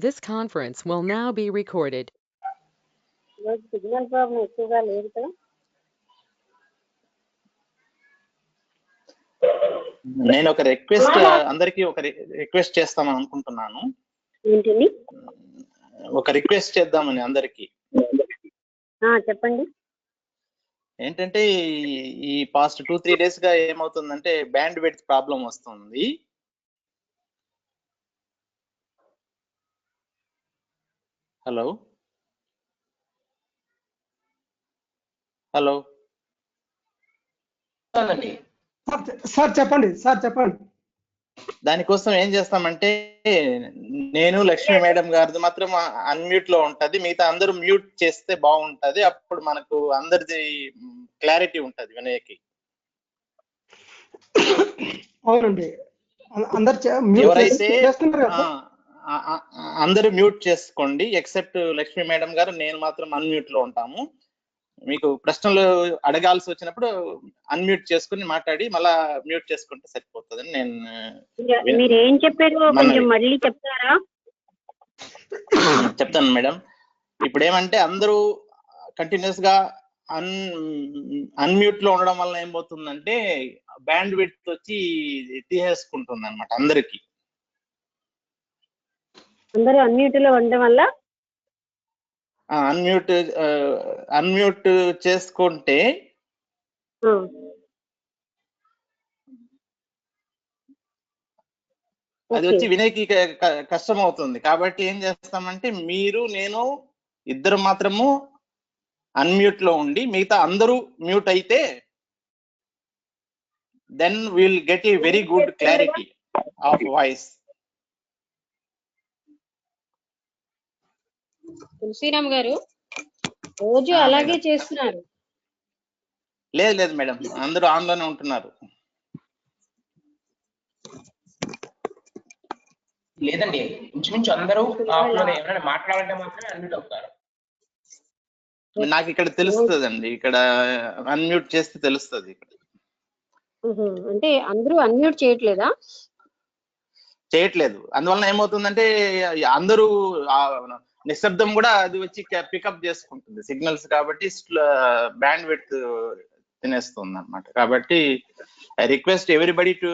This conference will now be recorded. Signal problem ఎక్కువగా లేదు కదా. నేను ఒక రిక్వెస్ట్ అందరికి రిక్వెస్ట్ చేస్తామని అనుకుంటున్నాను. ఏంటండి? ఒక రిక్వెస్ట్ చేద్దామని అందరికి. చెప్పండి. ఏంటంటే ఈ పాస్ట్ 2-3 days గా ఏమవుతుందంటే బ్యాండ్ విడ్త్ ప్రాబ్లం వస్తుంది. హలో హలో సార్ చెప్పండి. దానికోసం ఏం చేస్తామంటే నేను లక్ష్మీ మేడం గారిది మాత్రం అన్మ్యూట్ లో ఉంటది, మిగతా అందరూ మ్యూట్ చేస్తే బాగుంటది. అప్పుడు మనకు అందరిది క్లారిటీ ఉంటది వినయకి. అవునండి, ఎవరైతే అందరూ మ్యూట్ చేసుకోండి ఎక్సెప్ట్ లక్ష్మీ మేడం గారు, నేను మాత్రం అన్మ్యూట్ లో ఉంటాము. మీకు ప్రశ్నలు అడగాల్సి వచ్చినప్పుడు అన్మ్యూట్ చేసుకుని మాట్లాడి మళ్ళా మ్యూట్ చేసుకుంటే సరిపోతుందని నేను. మీరు ఏం చెప్పారు కొంచెం మళ్ళీ చెప్తారా? చెప్తాను మేడం. ఇప్పుడు ఏమంటే అందరూ కంటిన్యూస్ గా అన్మ్యూట్ లో ఉండడం వల్ల ఏమవుతుందంటే బ్యాండ్ విడ్త్ వచ్చి తీసేసుకుంటుంది అనమాట. అందరికి అందరూ అన్మ్యూట్ లో ఉండడం వల్ల అన్మ్యూట్ చేసుకుంటే అది వచ్చి వినేకి కష్టం అవుతుంది. కాబట్టి ఏం చేస్తామంటే మీరు నేను ఇద్దరు మాత్రము అన్మ్యూట్ లో ఉండి మిగతా అందరూ మ్యూట్ అయితే then will get a very good clarity of voice. Tulasiram garu రోజు అలాగే చేస్తున్నారు? లేదు మేడం, అందరూ ఆన్ లోనే ఉంటున్నారు. లేదండి, ఇంచుమించు అందరూ ఆఫ్ లోనే, ఎవరైనా మాట్లాడాలంటే మాత్రమే అన్మ్యూట్ అవుతారు. నాకు ఇక్కడ తెలుస్తుందండి, ఇక్కడ అన్మ్యూట్ చేస్తే తెలుస్తుంది. అంటే అందరూ అన్మ్యూట్ చేయట్లేదా? చేయట్లేదు. అందువలన ఏమవుతుందంటే అందరూ నిశ్శబ్దం కూడా అది వచ్చి పికప్ చేసుకుంటుంది సిగ్నల్స్, కాబట్టి బ్యాండ్ విడ్త్ తినేస్తుంది అనమాట. కాబట్టి I request everybody to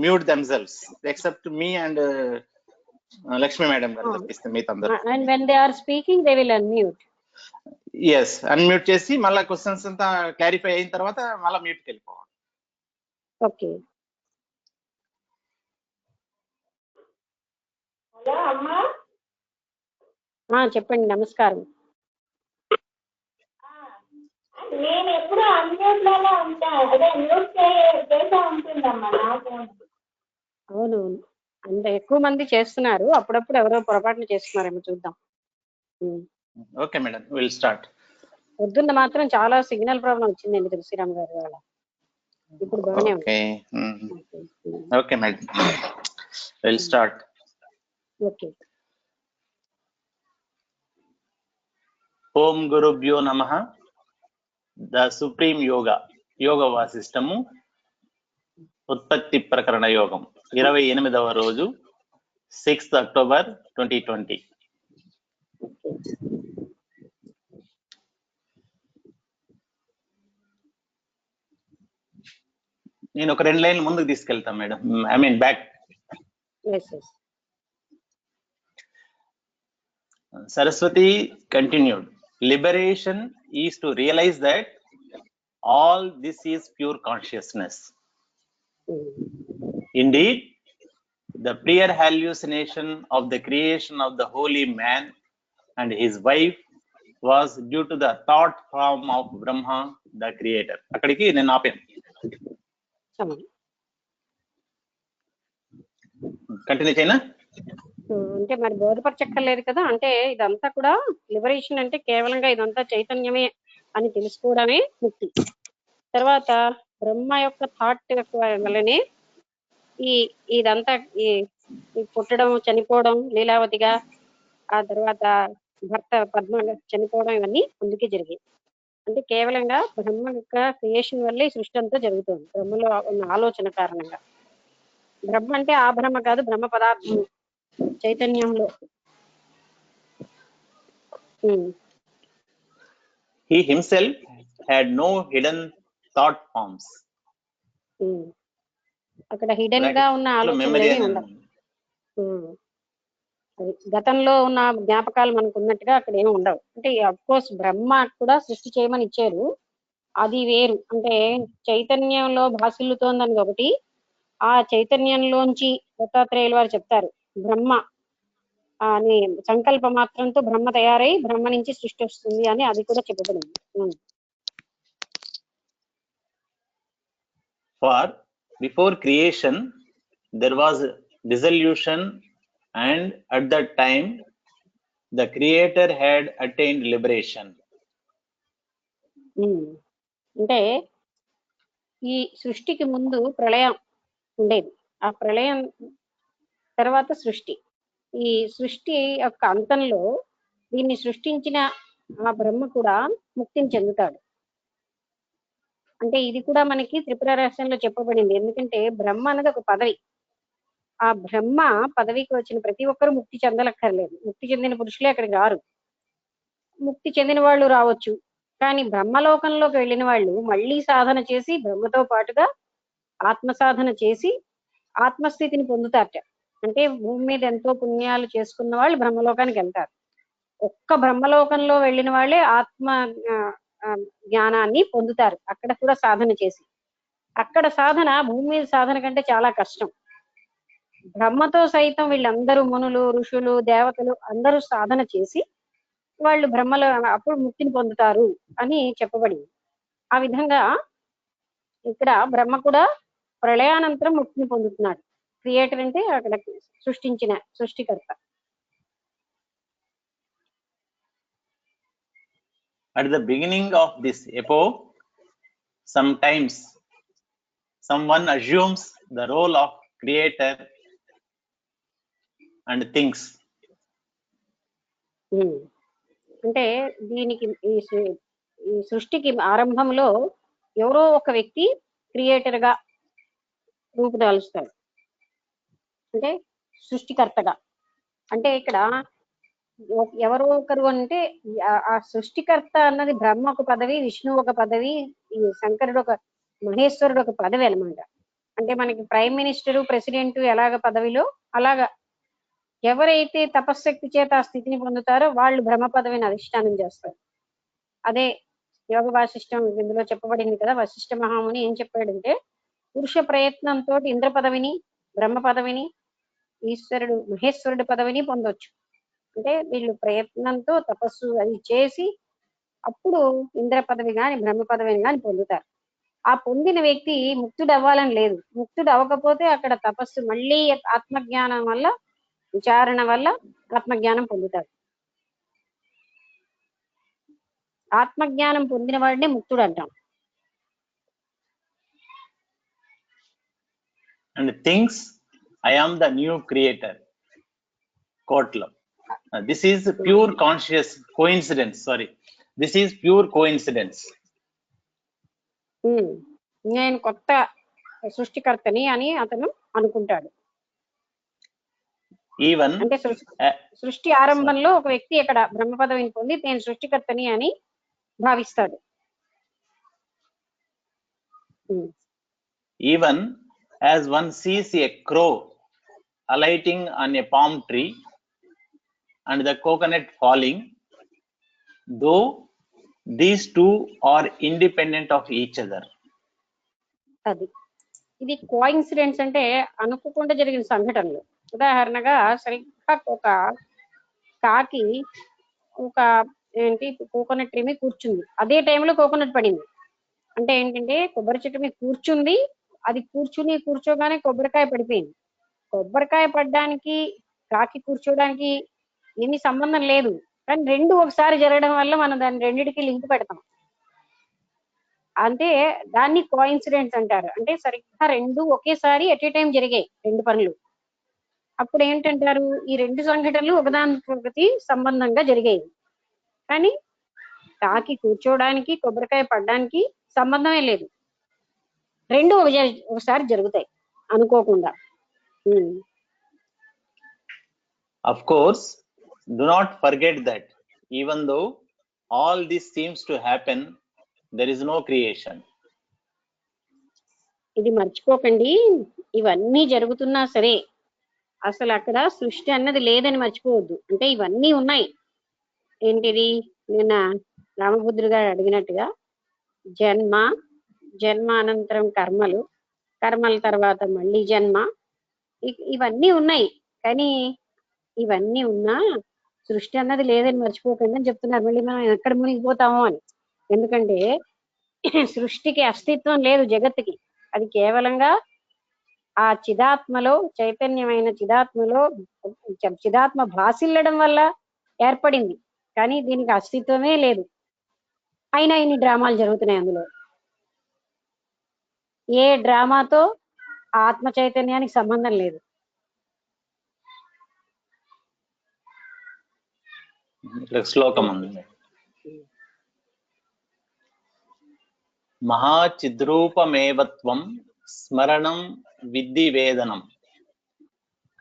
mute themselves except me and Lakshmi madam గారు తప్పిస్తే మిగతా అందరూ. And when they are speaking they will unmute. yes, unmute చేసి మళ్ళీ క్వశ్చన్స్ అంతా క్లారిఫై అయిన తర్వాత మళ్ళీ మ్యూట్కి వెళ్ళిపోవాలి. ఓకే. చెప్పండి. నమస్కారం. నేను ఎప్పుడు అన్మ్యూట్ లోనే ఉంటాను, అదే మ్యూట్ చేసా ఉంటుందమ్మా నాకు. అవునవును, అంత ఎక్కువ మంది చేస్తున్నారు, అప్పుడప్పుడు ఎవరో పొరపాటున చేస్తున్నారేమో చూద్దాం. Okay madam, will start. పొద్దున్న మాత్రం చాలా సిగ్నల్ ప్రాబ్లం వచ్చిందండి తులసిరామ్ గారు వాళ్ళ. ఇప్పుడు బాగానే ఉంది. Okay madam, will start. Okay. ఓం గురుభ్యో నమః. ద సుప్రీం యోగ వాసిష్టము ఉత్పత్తి ప్రకరణ యోగం 28వ రోజు 6th October 2020. నేను ఒక 2 లైన్లు ముందుకు తీసుకెళ్తాను madam, I mean back. Saraswati continued, liberation is to realize that all this is pure consciousness. Indeed, the prior hallucination of the creation of the holy man and his wife was due to the thought form of Brahma, the creator. అక్కడికి నేను ఆపాను. Continue చేయనా? అంటే మరి బోధపరచక్కర్లేదు కదా. అంటే ఇదంతా కూడా liberation అంటే కేవలంగా ఇదంతా చైతన్యమే అని తెలుసుకోవడమే ముక్తి. తర్వాత బ్రహ్మ యొక్క థాట్ వల్లనే ఇదంతా ఈ పుట్టడం, చనిపోవడం లీలావతిగా, ఆ తర్వాత భర్త పద్మ చనిపోవడం, ఇవన్నీ అందుకే జరిగాయి. అంటే కేవలంగా బ్రహ్మ యొక్క క్రియేషన్ వల్లే ఈ సృష్టి అంతా జరుగుతుంది, బ్రహ్మలో ఉన్న ఆలోచన కారణంగా. బ్రహ్మ అంటే ఆ బ్రహ్మ కాదు, బ్రహ్మ పదార్థం చైతన్యంలో ఉమ్, He himself had no hidden thought forms. ఉమ్. అక్కడ హిడెన్ గా ఉన్న ఆలోచనలు మెమరీ ఏమీ అని ఉండవు. ఉమ్. అది గతంలో ఉన్న జ్ఞాపకాలు మనకు ఉన్నట్టుగా అక్కడ ఏమి ఉండవు. అంటే అఫ్ కోర్స్ బ్రహ్మ కూడా సృష్టి చేయమని ఇచ్చారు, అది వేరు. అంటే చైతన్యంలో భాసిల్లుతోందని ఒకటి, ఆ చైతన్యంలోంచి దత్తాత్రేయులు వారు చెప్తారు బ్రహ్మ అని సంకల్ప మాత్రంతో బ్రహ్మ తయారై బ్రహ్మ నుంచి సృష్టి వస్తుంది అని, అది కూడా చెప్పబడింది. For before creation, there was dissolution, and at that time, the Creator had attained liberation. అంటే ఈ సృష్టికి ముందు ప్రళయం ఉండేది, ఆ ప్రళయం తర్వాత సృష్టి. ఈ సృష్టి యొక్క అంతంలో దీన్ని సృష్టించిన ఆ బ్రహ్మ కూడా ముక్తిని చెందుతాడు. అంటే ఇది కూడా మనకి త్రిపుర రహస్యంలో చెప్పబడింది. ఎందుకంటే బ్రహ్మ అనేది ఒక పదవి, ఆ బ్రహ్మ పదవికి వచ్చిన ప్రతి ఒక్కరు ముక్తి చెందలక్కర్లేదు. ముక్తి చెందిన పురుషులే అక్కడికి రారు, ముక్తి చెందిన వాళ్ళు రావచ్చు. కానీ బ్రహ్మలోకంలోకి వెళ్ళిన వాళ్ళు మళ్ళీ సాధన చేసి బ్రహ్మతో పాటుగా ఆత్మ సాధన చేసి ఆత్మస్థితిని పొందుతారట. అంటే భూమి మీద ఎంతో పుణ్యాలు చేసుకున్న వాళ్ళు బ్రహ్మలోకానికి వెళ్తారు. ఒక్క బ్రహ్మలోకంలో వెళ్ళిన వాళ్ళే ఆత్మ జ్ఞానాన్ని పొందుతారు, అక్కడ కూడా సాధన చేసి. అక్కడ సాధన భూమి మీద సాధన కంటే చాలా కష్టం. బ్రహ్మతో సైతం వీళ్ళందరూ మునులు, ఋషులు, దేవతలు అందరూ సాధన చేసి వాళ్ళు బ్రహ్మలో అప్పుడు ముక్తిని పొందుతారు అని చెప్పబడింది. ఆ విధంగా ఇక్కడ బ్రహ్మ కూడా ప్రళయానంతరం ముక్తిని పొందుతున్నాడు. క్రియేటర్ అంటే అక్కడ సృష్టించిన సృష్టికర్త. At the beginning of this epoch, sometimes someone assumes the role of creator and thinks. అంటే దీనికి ఈ సృష్టికి ఆరంభంలో ఎవరో ఒక వ్యక్తి క్రియేటర్ గా రూపుదాలుస్తాడు, అంటే సృష్టికర్తగా. అంటే ఇక్కడ ఎవరో ఒకరు అంటే ఆ సృష్టికర్త అన్నది బ్రహ్మ ఒక పదవి, విష్ణు ఒక పదవి, ఈ శంకరుడు ఒక, మహేశ్వరుడు ఒక పదవి అన్నమాట. అంటే మనకి ప్రైమ్ మినిస్టరు, ప్రెసిడెంట్ ఎలాగ పదవిలో అలాగా ఎవరైతే తపశ్శక్తి చేత ఆ స్థితిని పొందుతారో వాళ్ళు బ్రహ్మ పదవిని అధిష్టానం చేస్తారు. అదే యోగ వాసిష్టం ఇందులో చెప్పబడింది కదా. వశిష్ఠ మహాముని ఏం చెప్పాడంటే పురుష ప్రయత్నంతో ఇంద్ర పదవిని, బ్రహ్మ పదవిని, ఈశ్వరుడు మహేశ్వరుడి పదవిని పొందొచ్చు. అంటే వీళ్ళు ప్రయత్నంతో తపస్సు అది చేసి అప్పుడు ఇంద్ర పదవి గాని బ్రహ్మ పదవిని గాని పొందుతారు. ఆ పొందిన వ్యక్తి ముక్తుడు అవ్వాలని లేదు, ముక్తుడు అవ్వకపోతే అక్కడ తపస్సు మళ్ళీ ఆత్మజ్ఞానం వల్ల, విచారణ వల్ల ఆత్మజ్ఞానం పొందుతాడు. ఆత్మజ్ఞానం పొందిన వాడినే ముక్తుడు అంటాం. And thinks, I am the new creator. Kotla. This is pure conscious coincidence. Sorry, this is pure coincidence. నేను కొత్త సృష్టికర్తని అని అతను అనుకుంటాడు. Even అంటే సృష్టి ఆరంభంలో ఒక వ్యక్తి అక్కడ బ్రహ్మ పదవిని పొంది నేను సృష్టికర్తని అని భావిస్తాడు. Even as one sees a crow alighting on a palm tree and the coconut falling, though these two are independent of each other. అది ఇది కోఇన్సిడెన్స్ అంటే అనుకోకుండా జరిగిన సంఘటనలు. ఉదాహరణగా సరిగ్గా ఒక కాకి ఒక కోకోనట్ ట్రీ మీద కూర్చుంది, అదే టైంలో కోకోనట్ పడింది. అంటే ఏంటంటే కొబ్బరి చెట్టు మీద కూర్చుంది, అది కూర్చోగానే కొబ్బరికాయ పడిపోయింది. కొబ్బరికాయ పడ్డానికి కాకి కూర్చోడానికి ఏమీ సంబంధం లేదు, కానీ రెండు ఒకసారి జరగడం వల్ల మనం దాన్ని రెండిటికి లింక్ పెడతాం. అంటే దాన్ని కోఇన్సిడెన్స్ అంటారు. అంటే సరిగ్గా రెండు ఒకేసారి ఎట్ ఏ టైం జరిగాయి రెండు పనులు. అప్పుడు ఏంటంటారు, ఈ రెండు సంఘటనలు ఒకదానికొకటి సంబంధంగా జరిగాయి. కానీ కాకి కూర్చోడానికి కొబ్బరికాయ పడ్డానికి సంబంధమే లేదు, రెండు ఒకసారి జరుగుతాయి అనుకోకుండా. Of course, do not forget that even though all this seems to happen, there is no creation. ఇది మర్చిపోకండి, ఇవన్నీ జరుగుతున్నా సరే అసలు అక్కడ సృష్టి అన్నది లేదని మర్చిపోవద్దు. అంటే ఇవన్నీ ఉన్నాయి. ఏంటిది, నిన్న రామభద్రుడు గారు అడిగినట్టుగా జన్మ, జన్మ అనంతరం కర్మలు, కర్మల తర్వాత మళ్ళీ జన్మ, ఇవన్నీ ఉన్నాయి. కానీ ఇవన్నీ ఉన్నా సృష్టి అన్నది లేదని మర్చిపోకండి అని చెప్తున్నారు. మళ్ళీ మనం ఎక్కడ మునిగిపోతామో అని. ఎందుకంటే సృష్టికి అస్తిత్వం లేదు జగత్తుకి. అది కేవలంగా ఆ చిదాత్మలో, చైతన్యమైన చిదాత్మ భాసిల్లడం వల్ల ఏర్పడింది. కానీ దీనికి అస్తిత్వమే లేదు. అయినా ఇన్ని డ్రామాలు జరుగుతున్నాయి అందులో. ఏ డ్రామాతో ఆత్మ చైతన్యానికి సంబంధం లేదు. శ్లోకం ఉంది. మహాచిద్రూపమేవత్వం స్మరణం విద్ధి వేదనం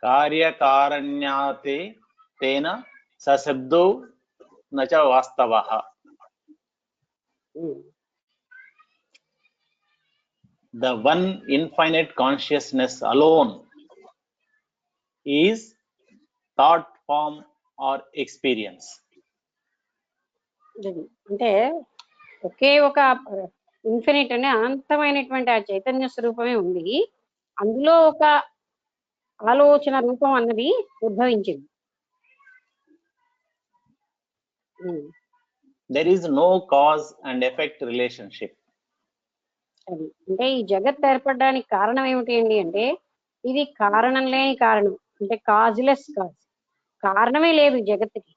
కార్యకారణ్యాతే తేన సశబ్దో నచ వాస్తవః. The one infinite consciousness alone is thought form or experience. అంటే ఒకే ఒక ఇన్ఫినిట్ అనే అనంతమైనటువంటి ఆ చైతన్య స్వరూపమే ఉంది. అందులో ఒక ఆలోచన రూపం అన్నది ఉద్భవించింది. There is no cause and effect relationship. అది అంటే ఈ జగత్ ఏర్పడడానికి కారణం ఏమిటి అండి అంటే ఇది కారణం లేని కారణం. అంటే కాజ్లెస్ కాజ్, కారణమే లేదు జగత్తుకి.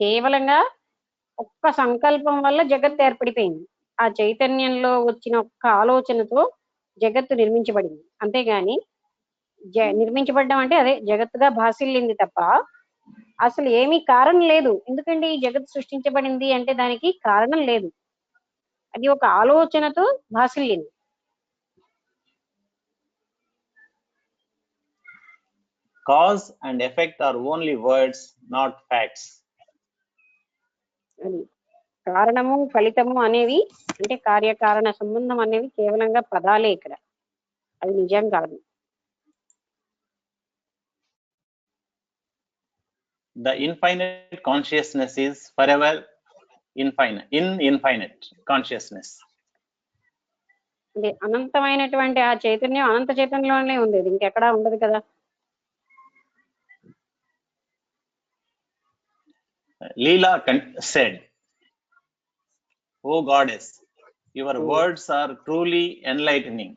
కేవలంగా ఒక్క సంకల్పం వల్ల జగత్ ఏర్పడిపోయింది. ఆ చైతన్యంలో వచ్చిన ఒక్క ఆలోచనతో జగత్తు నిర్మించబడింది. అంతేగాని నిర్మించబడ్డం అంటే అదే జగత్తుగా భాసిల్లింది తప్ప అసలు ఏమీ కారణం లేదు. ఎందుకంటే ఈ జగత్ సృష్టించబడింది అంటే దానికి కారణం లేదు. అది ఒక ఆలోచనతో భాసిల్లింది. Cause and effect are only words, not facts. అది కారణము ఫలితము అనేవి అంటే కార్యకారణ సంబంధం అనేవి కేవలంగా పదాలే. ఇక్కడ అది నిజం కాదు. The infinite consciousness is forever infinite, in infinite consciousness. అంటే అనంతమైనటువంటి ఆ చైతన్యం అనంత చైతన్యంలోనే ఉంది. అది ఇంకెక్కడా ఉండదు కదా. Leela said, "O goddess, your words are truly enlightening."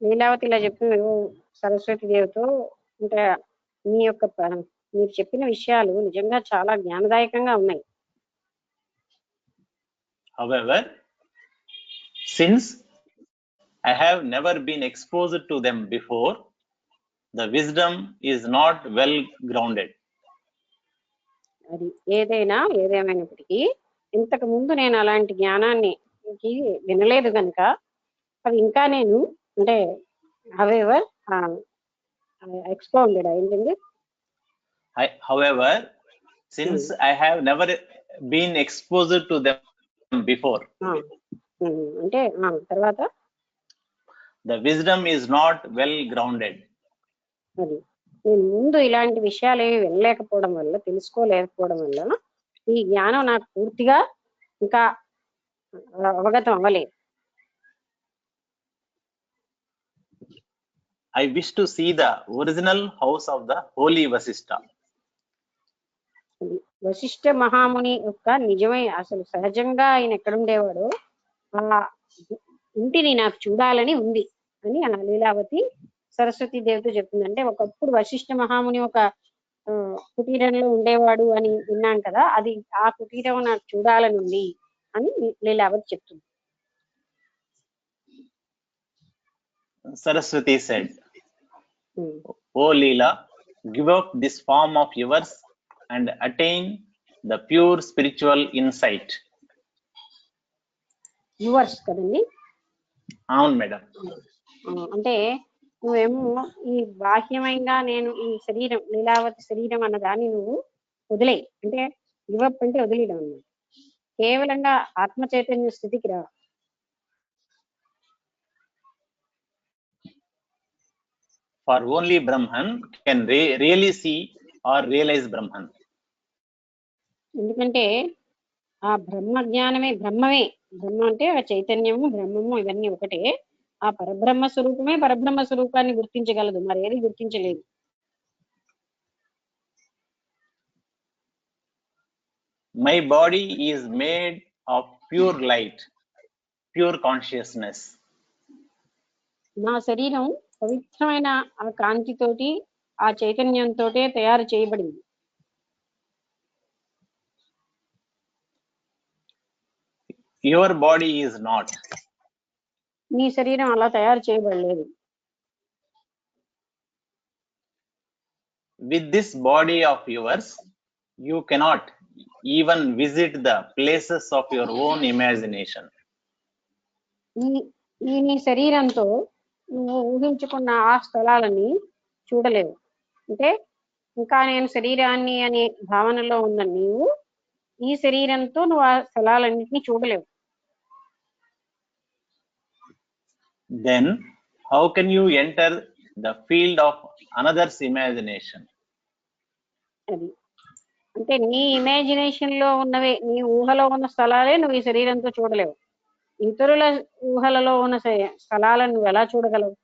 Leelavathi ఇలా చెప్తుంది సరస్వతి దేవితో, అంటే మీరు చెప్పిన విషయాలు నిజంగా చాలా జ్ఞానదాయకంగా ఉన్నాయి. However, since I have never been exposed to them before, the wisdom is not well grounded. అది ఏదేమైనప్పటికీ ఇంతకు ముందు నేను అలాంటి జ్ఞానాన్ని వినలేదు కనుక అది ఇంకా నేను అంటే హవెవర్ ఎక్స్పౌండెడ్ ఏంటండి. However, since I have never been exposed to them before, అంటే తర్వాత the wisdom is not well grounded. అది నేను ముందు ఇలాంటి విషయాలు ఏమి వినలేకపోవడం వల్ల, తెలుసుకోలేకపోవడం వల్ల ఈ జ్ఞానం నాకు పూర్తిగా ఇంకా అవగతం అవ్వలేదు. I wish to see the original house of the holy Vasishtha. Vashishtha మహాముని యొక్క నిజమై అసలు సహజంగా ఆయన ఎక్కడుండేవాడో ఆ ఇంటిని నాకు చూడాలని ఉంది అని ఆ లీలావతి సరస్వతి దేవితో చెప్తుంది. అంటే ఒకప్పుడు వశిష్ఠ మహాముని ఒక కుటీరంలో ఉండేవాడు అని విన్నాం కదా, అది ఆ కుటీరం నాకు చూడాలని ఉంది అని లీలావతి చెప్తుంది. Saraswati said, "O Leela, give up this form of yours and attain the pure spiritual insight." Yours కదండి. అవును మేడం. అంటే నువ్వేమో ఈ బాహ్యమైన నేను ఈ శరీరం లీలావతి శరీరం అన్న దాన్ని నువ్వు వదిలే, అంటే గివప్ అంటే వదిలేయడం అన్నమాట. కేవలంగా ఆత్మ చైతన్య స్థితికి రా. For only Brahman can really see or realize Brahman. ఎందుకంటే ఆ బ్రహ్మ జ్ఞానమే బ్రహ్మ అంటే ఆ చైతన్యము బ్రహ్మము ఇవన్నీ ఒకటే. ఆ పరబ్రహ్మ స్వరూపమే పరబ్రహ్మ స్వరూపాన్ని గుర్తించగలదు, మరేది గుర్తించలేదు. My body is made of pure light, pure consciousness. నా శరీరం పవిత్రమైన ఆ కాంతితోటి ఆ చైతన్యంతో తయారు చేయబడింది. Your body is not. నీ శరీరం అలా తయారు చేయబడలేదు. With this body of yours, you cannot even visit the places of your own imagination. ఈ నీ శరీరంతో నువ్వు ఊహించుకున్న ఆ స్థలాలని చూడలేవు. అంటే ఇంకా నేను శరీరాన్ని అనే భావనలో ఉన్న నీవు ఈ శరీరంతో నువ్వు ఆ స్థలాలన్నింటినీ చూడలేవు. Then how can you enter the field of another's imagination? అది అంటే నీ ఇమాజినేషన్ లో ఉన్నవే, నీ ఊహలో ఉన్న స్థలాలే నువ్వు ఈ శరీరంతో చూడలేవు. ఇతరుల ఊహలలో ఉన్న స్థలాలను నువ్వు ఎలా చూడగలవు?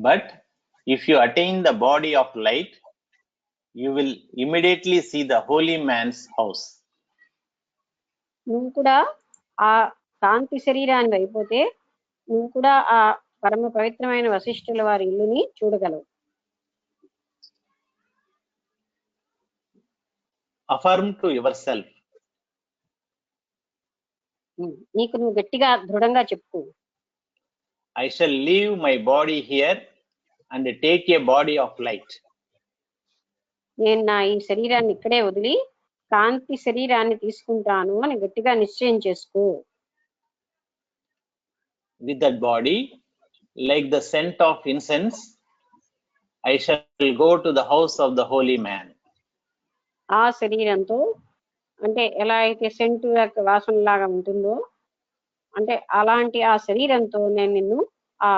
But if you attain the body of light, you will immediately see the holy man's house. నువ్వు కూడా ఆ కాంతి శరీరాన్ని అయిపోతే నువ్వు కూడా ఆ పరమ పవిత్రమైన వశిష్ఠుల వారి ఇల్లుని చూడగలవు. Affirm to yourself. నీకు నువ్వు గట్టిగా దృఢంగా చెప్పు. I shall leave my body here and take a body of light. నేను నా ఈ శరీరాన్ని ఇక్కడే వదిలి కాంతి శరీరాన్ని తీసుకుంటాను అని గట్టిగా నిశ్చయం చేసుకో. With that body, like the scent of incense, I shall go to the house of the holy man. ఆ శరీరంతో అంటే ఎలా అయితే సెంటు యొక్క వాసన లాగా ఉంటుందో, అంటే అలాంటి ఆ శరీరంతో నేను నిన్ను ఆ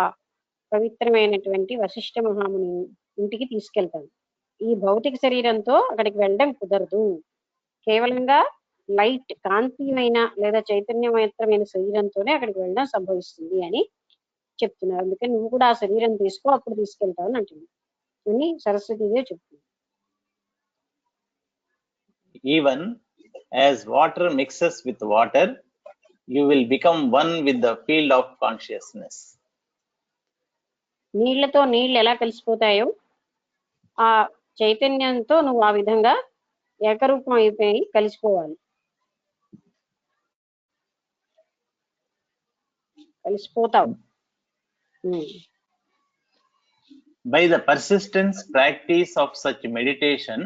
పవిత్రమైనటువంటి వశిష్ఠ మహాముని ఇంటికి తీసుకెళ్తాను. ఈ భౌతిక శరీరంతో అక్కడికి వెళ్ళడం కుదరదు. కేవలంగా లైట్ కాంతిమైన లేదా చైతన్యమైత్రమైన శరీరంతోనే అక్కడికి వెళ్ళడం సంభవిస్తుంది అని చెప్తున్నారు. అందుకని నువ్వు కూడా ఆ శరీరం తీసుకో, అప్పుడు తీసుకెళ్తావు అని అంటుంది అని సరస్వతీదేవి చెప్తుంది. Even as water mixes with water, you will become one with the field of consciousness. నీళ్లతో నీళ్లు ఎలా కలిసిపోతాయో ఆ చైతన్యంతో నువ్వు ఆ విధంగా ఏకరూపం అయిపోయి కలిసిపోవాలి, కలిసిపోతావు. By the persistent practice of such meditation,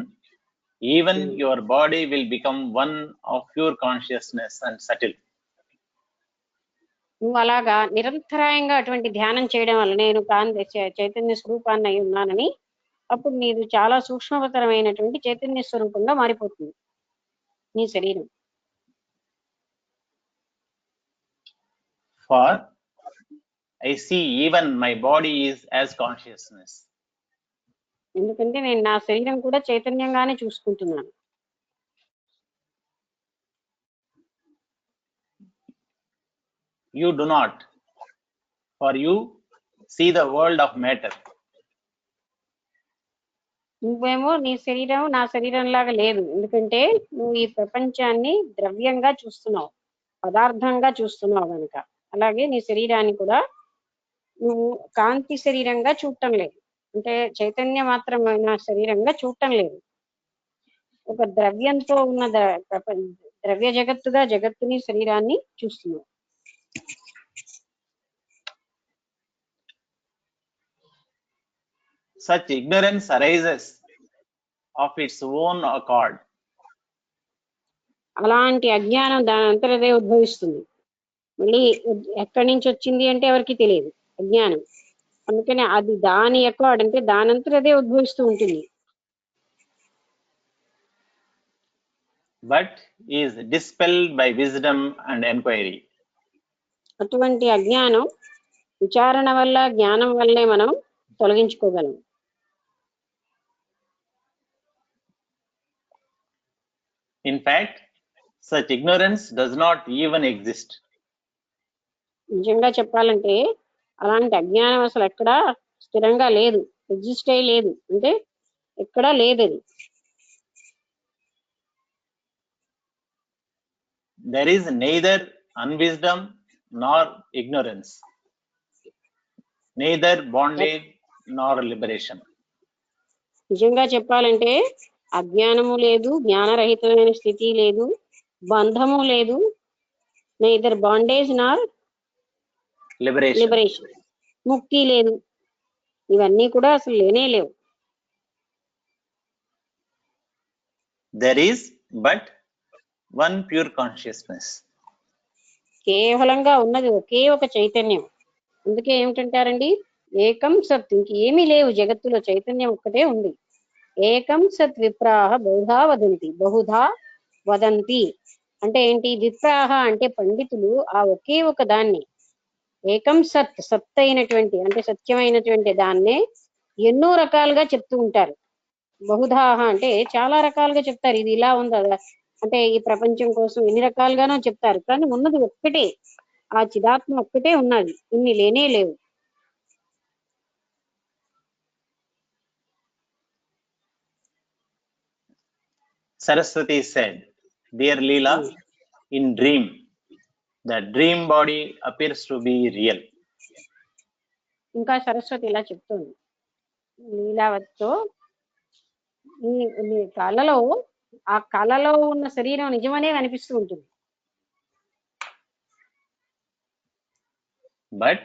even your body will become one of pure consciousness and subtle. నువ్వు అలాగా నిరంతరాయంగా అటువంటి ధ్యానం చేయడం వల్ల నేను కాంతి చైతన్య స్వరూపాన్ని అయి ఉన్నానని అప్పుడు నీది చాలా సూక్ష్మతరమైనటువంటి చైతన్య స్వరూపంగా మారిపోతుంది నీ శరీరం. For I see even my body is as consciousness. ఎందుకంటే నేను నా శరీరం కూడా చైతన్యంగానే చూసుకుంటున్నాను. You do not, for you see the world of matter. నువ్వేమో నీ శరీరం నా శరీరం లాగా లేదు, ఎందుకంటే నువ్వు ఈ ప్రపంచాన్ని ద్రవ్యంగా చూస్తున్నావు, పదార్థంగా చూస్తున్నావు కనుక. అలాగే నీ శరీరాన్ని కూడా నువ్వు కాంతి శరీరంగా చూడటం లేదు, అంటే చైతన్య మాత్రమైన శరీరంగా చూడటం లేదు. ఒక ద్రవ్యంతో ఉన్న ద్రవ్య జగత్తుగా జగత్తుని శరీరాన్ని చూస్తున్నావు. Such ignorance arises of its own accord. అలాంటి అజ్ఞానం దాని అంతటదే ఉద్భవిస్తుంది. మళ్ళీ ఎక్కడి నుంచి వచ్చింది అంటే ఎవరికి తెలియదు అజ్ఞానం. అందుకని అది దాని అకార్డ్ అంటే దానంతట అదే ఉద్భవిస్తూ ఉంటుంది. but is dispelled by wisdom and enquiry. అటువంటి అజ్ఞానం విచారణ వల్ల జ్ఞానం వల్లే మనం తొలగించుకోగలం. In fact, such ignorance does not even exist. నిజంగా చెప్పాలంటే అలాంటి అజ్ఞానం అసలు ఎక్కడా స్థిరంగా లేదు, ఎగ్జిస్ట్ అయ్యి లేదు, అంటే ఎక్కడా లేదు అది. There is neither unwisdom nor ignorance, neither bondage nor liberation. నిజంగా చెప్పాలంటే అజ్ఞానము లేదు, జ్ఞానరహితమైన స్థితి లేదు, బంధము లేదు, నైదర్ బాండేజ్ నార్ లిబరేషన్, ముక్తి లేదు, ఇవన్నీ కూడా అసలు లేనే లేవు. There is but one pure consciousness. కేవలంగా ఉన్నది ఒకే ఒక చైతన్యం. అందుకే ఏమిటంటారండి, ఏకం సత్, ఇంకేమీ లేవు జగత్తులో, చైతన్యం ఒక్కటే ఉంది. ఏకం సత్ విప్రాహ బహుధా వదంతి, బహుధా వదంతి అంటే ఏంటి, విప్రాహ అంటే పండితులు ఆ ఒకే ఒక దాన్ని, ఏకం సత్, సత్ అయినటువంటి అంటే సత్యమైనటువంటి దాన్నే ఎన్నో రకాలుగా చెప్తూ ఉంటారు. బహుధాహ అంటే చాలా రకాలుగా చెప్తారు, ఇది ఇలా ఉంది అలా, అంటే ఈ ప్రపంచం కోసం ఎన్ని రకాలుగానో చెప్తారు, కానీ ఉన్నది ఒక్కటే, ఆ చిదాత్మ ఒక్కటే ఉన్నది, ఇన్ని లేనే లేవు. Saraswati said, "Dear Leela, in dream, the dream body appears to be real." ఇంకా సరస్వతి ఇలా చెప్తుంది లీలావతితో, నీ కళలో ఆ కళలో ఉన్న శరీరం నిజమనే అనిపిస్తూ ఉంటుంది. But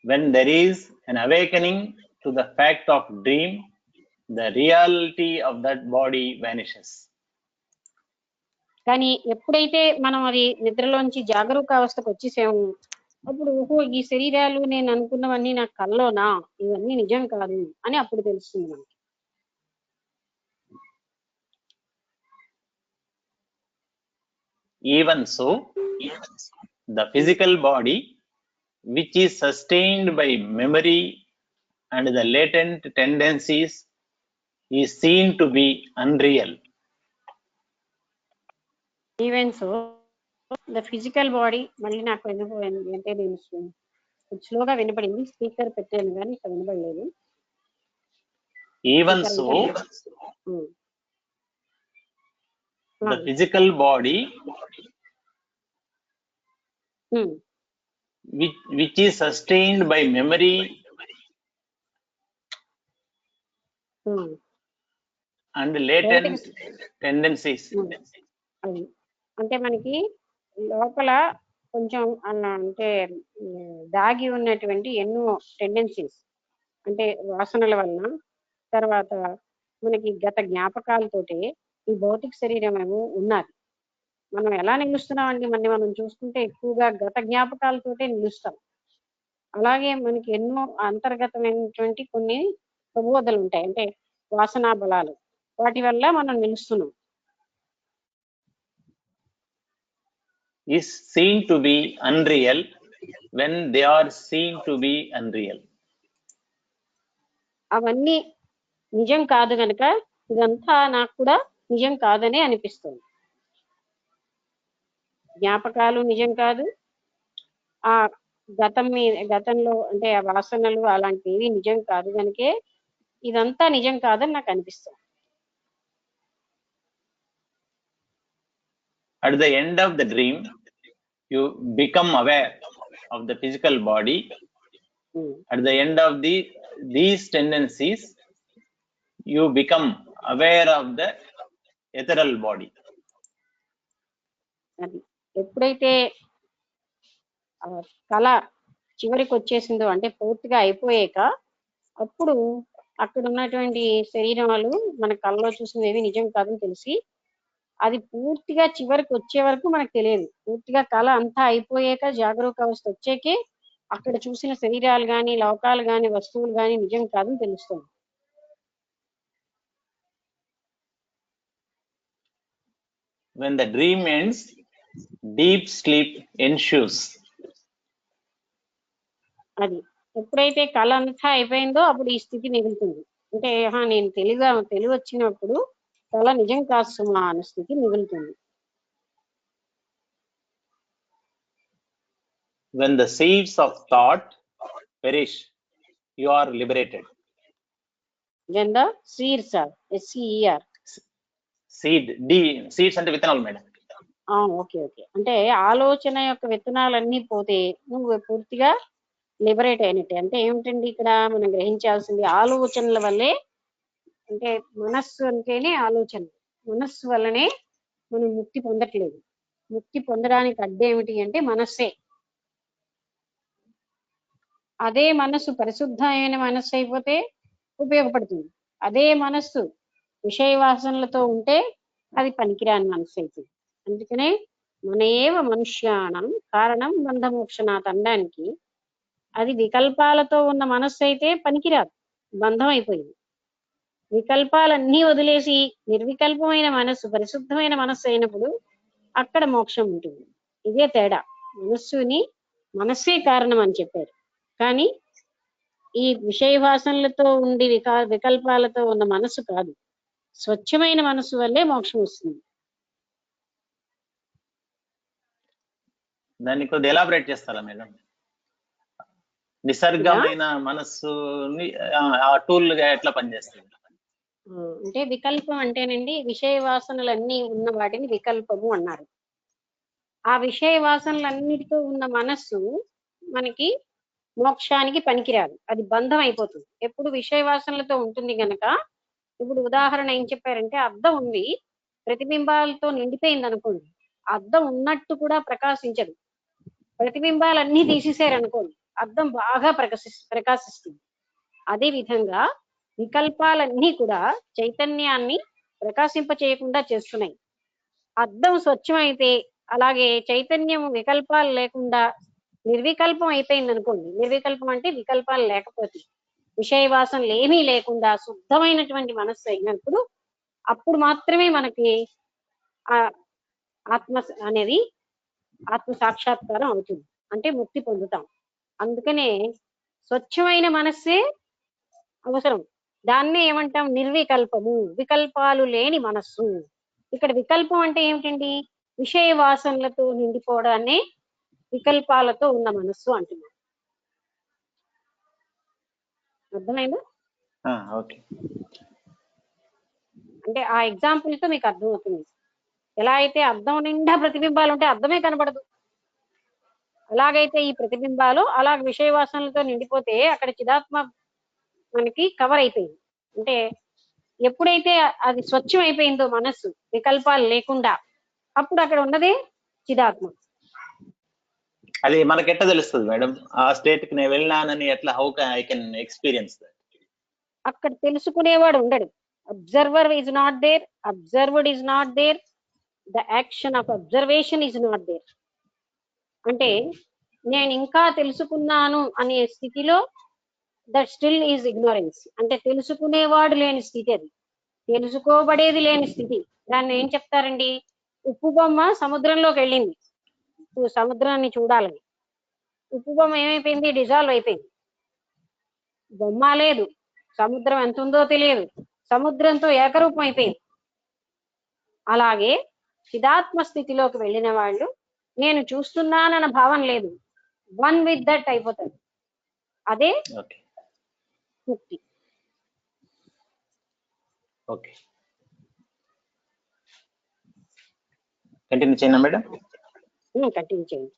when there is an awakening to the fact of dream, the reality of that body vanishes. కానీ ఎప్పుడైతే మనం అది నిద్రలోంచి జాగరూక అవస్థకు వచ్చేసాము, అప్పుడు ఓహో ఈ శరీరాలు నేను అనుకున్నవన్నీ నా కల్లోనా, ఇవన్నీ నిజం కాదు అని అప్పుడు తెలుస్తుంది మనకి. Even so, the physical body, which is sustained by memory and the latent tendencies, is seen to be unreal. Even so the physical body, మళ్ళీ నాకు ఎందుకు అంటే నేను స్లోగా వినపడింది, స్పీకర్ పెట్టాను కానీ ఇక్కడ వినపడలేదు. Even so, the physical body, which is sustained by memory and latent tendencies. అంటే మనకి లోపల కొంచెం అంటే దాగి ఉన్నటువంటి ఎన్నో టెండెన్సీస్, అంటే వాసనల వలన, తర్వాత మనకి గత జ్ఞాపకాలతోటి ఈ భౌతిక శరీరం ఏమో ఉన్నది. మనం ఎలా నిలుస్తున్నామండి, మనం చూసుకుంటే ఎక్కువగా గత జ్ఞాపకాలతోటే నిలుస్తాం. అలాగే మనకి ఎన్నో అంతర్గతమైనటువంటి కొన్ని ప్రబోధలు ఉంటాయి, అంటే వాసనా బలాలు, వాటి వల్ల మనం నిలుస్తున్నాం. Is seen to be unreal when they are seen to be unreal. అవన్నీ నిజం కాదు కనుక ఇదంతా నాకు కూడా నిజం కాదనే అనిపిస్తుంది. జ్ఞాపకాలు నిజం కాదు, ఆ గతంలో అంటే ఆ వాసనలు అలాంటివి నిజం కాదు కనుకే ఇదంతా నిజం కాదని నాకు అనిపిస్తుంది. At the end of the dream, you become aware of the physical body. At the end of these tendencies, you become aware of the ethereal body. ఎప్పుడైతే కళ చివరికి వచ్చేసిందో, అంటే పూర్తిగా అయిపోయాక, అప్పుడు అక్కడ ఉన్నటువంటి శరీరాలు మన కళలో చూసినవి నిజం కాదని తెలిసి అది పూర్తిగా చివరికి వచ్చే వరకు మనకు తెలియదు. పూర్తిగా కళ అంతా అయిపోయాక జాగరూక అవస్థ వచ్చాకే అక్కడ చూసిన శరీరాలు గాని, లోకాలు గాని, వస్తువులు గాని నిజం కాదని తెలుస్తుంది. When the dream ends, deep sleep ensues. అది ఎప్పుడైతే కళ అంతా అయిపోయిందో అప్పుడు ఈ స్థితి మిగులుతుంది. అంటే నేను తెలివి వచ్చినప్పుడు కళ నిజం కాదు సుమా అన్న స్థితి మిగులుతుంది. When the seeds of thought perish, you are liberated. Then the seeds are SEER. Seeds అంటే విత్తనాలు మేడం. Okay okay. అంటే ఆలోచన యొక్క విత్తనాలన్నీ పోతే నువ్వు పూర్తిగా లిబరేట్ అయినట్టే. అంటే ఏమిటండి ఇక్కడ మనం గ్రహించాల్సింది, ఆలోచనల వల్లే, అంటే మనస్సు అంటేనే ఆలోచన, మనస్సు వల్లనే మనం ముక్తి పొందట్లేదు. ముక్తి పొందడానికి అడ్డేమిటి అంటే మనస్సే. అదే మనస్సు పరిశుద్ధమైన మనస్సు అయిపోతే ఉపయోగపడుతుంది. అదే మనస్సు విషయ వాసనలతో ఉంటే అది పనికిరాని మనస్సు అవుతుంది. అందుకనే మన ఏవ మనుష్యానం కారణం బంధమోక్షనాథ్ అనడానికి అది వికల్పాలతో ఉన్న మనస్సు అయితే పనికిరాదు, బంధం అయిపోయింది. వికల్పాలన్నీ వదిలేసి నిర్వికల్పమైన మనస్సు, పరిశుద్ధమైన మనస్సు అయినప్పుడు అక్కడ మోక్షం ఉంటుంది. ఇదే తేడా. మనస్సే కారణం అని చెప్పారు, కానీ ఈ విషయ వాసనలతో ఉండి వికల్పాలతో ఉన్న మనస్సు కాదు. స్వచ్ఛమైన మనస్సు వల్లే మోక్షం వస్తుంది. దాన్ని కొద్దిగా ఎలాబరేట్ చేస్తారా మేడం? నిసర్గమైన మనస్సుని ఆ టూల్ గా ఎట్లా పనిచేస్తుంది? అంటే వికల్పం అంటేనండి, విషయ వాసనలన్నీ ఉన్న వాటిని వికల్పము అన్నారు. ఆ విషయ వాసనలన్నిటితో ఉన్న మనస్సు మనకి మోక్షానికి పనికిరాదు, అది బంధం అయిపోతుంది. ఎప్పుడు విషయ వాసనలతో ఉంటుంది గనక, ఇప్పుడు ఉదాహరణ ఏం చెప్పారంటే, అద్దం ఉంది, ప్రతిబింబాలతో నిండిపోయింది అనుకోండి, అద్దం ఉన్నట్టు కూడా ప్రకాశించదు. ప్రతిబింబాలన్నీ తీసేశారనుకోండి, అద్దం బాగా ప్రకాశిస్తుంది. అదే విధంగా వికల్పాలన్నీ కూడా చైతన్యాన్ని ప్రకాశింప చేయకుండా చేస్తున్నాయి. అద్దం స్వచ్ఛమైతే, అలాగే చైతన్యం వికల్పాలు లేకుండా నిర్వికల్పం అయిపోయింది అనుకోండి. నిర్వికల్పం అంటే వికల్పాలు లేకపోతే, విషయ వాసనలు ఏమీ లేకుండా శుద్ధమైనటువంటి మనస్సు అయినప్పుడు అప్పుడు మాత్రమే మనకి ఆ ఆత్మ అనేది ఆత్మ సాక్షాత్కారం అవుతుంది, అంటే ముక్తి పొందుతాం. అందుకనే స్వచ్ఛమైన మనస్సే అవసరం. దాన్నే ఏమంటాం? నిర్వికల్పము, వికల్పాలు లేని మనస్సు. ఇక్కడ వికల్పం అంటే ఏమిటండి? విషయ వాసనలతో నిండిపోవడాన్ని వికల్పాలతో ఉన్న మనస్సు అంటున్నాం. అర్థమైందా? ఓకే. అంటే ఆ ఎగ్జాంపుల్ తో మీకు అర్థమవుతుంది. ఎలా అయితే అద్దం నిండా ప్రతిబింబాలు ఉంటే అద్దమే కనబడదు, అలాగైతే ఈ ప్రతిబింబాలు అలా విషయ వాసనలతో నిండిపోతే అక్కడ చిదాత్మ మనకి కవర్ అయిపోయింది. అంటే ఎప్పుడైతే అది స్వచ్ఛం అయిపోయిందో మనస్సు, వికల్పాలు లేకుండా, అప్పుడు అక్కడ ఉన్నదే చిదాత్మ. అది మనకి ఎట్లా తెలుస్తుంది మేడం? ఆ స్టేట్ కి నేను వెళ్ళానని ఎట్లా, how I can experience that? అక్కడ తెలుసుకునేవాడు ఉండడు. Observer is not there, observed is not there, the action of observation is not there. అంటే నేను ఇంకా తెలుసుకున్నాను అనే స్థితిలో దట్ స్టిల్ ఈజ్ ఇగ్నోరెన్స్. అంటే తెలుసుకునేవాడు లేని స్థితి, అది తెలుసుకోబడేది లేని స్థితి. దాన్ని ఏం చెప్తారండి? ఉప్పు బొమ్మ సముద్రంలోకి వెళ్ళింది, సముద్రాన్ని చూడాలని. ఉప్పు బొమ్మ ఏమైపోయింది? డిజాల్వ్ అయిపోయింది. బొమ్మ లేదు, సముద్రం ఎంత ఉందో తెలియదు, సముద్రంతో ఏకరూపం అయిపోయింది. అలాగే చిదాత్మ స్థితిలోకి వెళ్ళిన వాళ్ళు నేను చూస్తున్నానన్న భావం లేదు, వన్ విత్ దట్ అయిపోతాడు. అదే ముక్తి. ఓకే, కంటిన్యూ చేయండి మేడం. కంటిన్యూ చేయండి.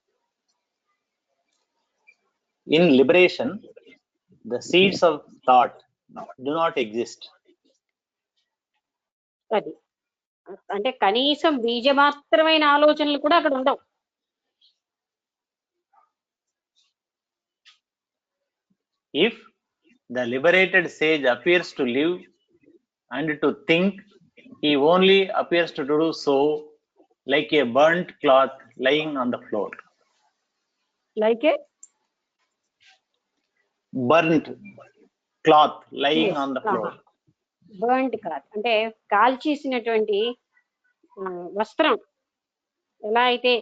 In liberation, the seeds of thought do not exist. అది అంటే కనీసం బీజమాత్రమైన ఆలోచనలు కూడా అక్కడ ఉండవు. If the liberated sage appears to live and to think he only appears to do so like a burnt cloth lying on the floor. Like A Burnt cloth lying on the floor. Burned cloth అంటే కాల్చేసినటువంటి వస్త్రం ఎలా అయితే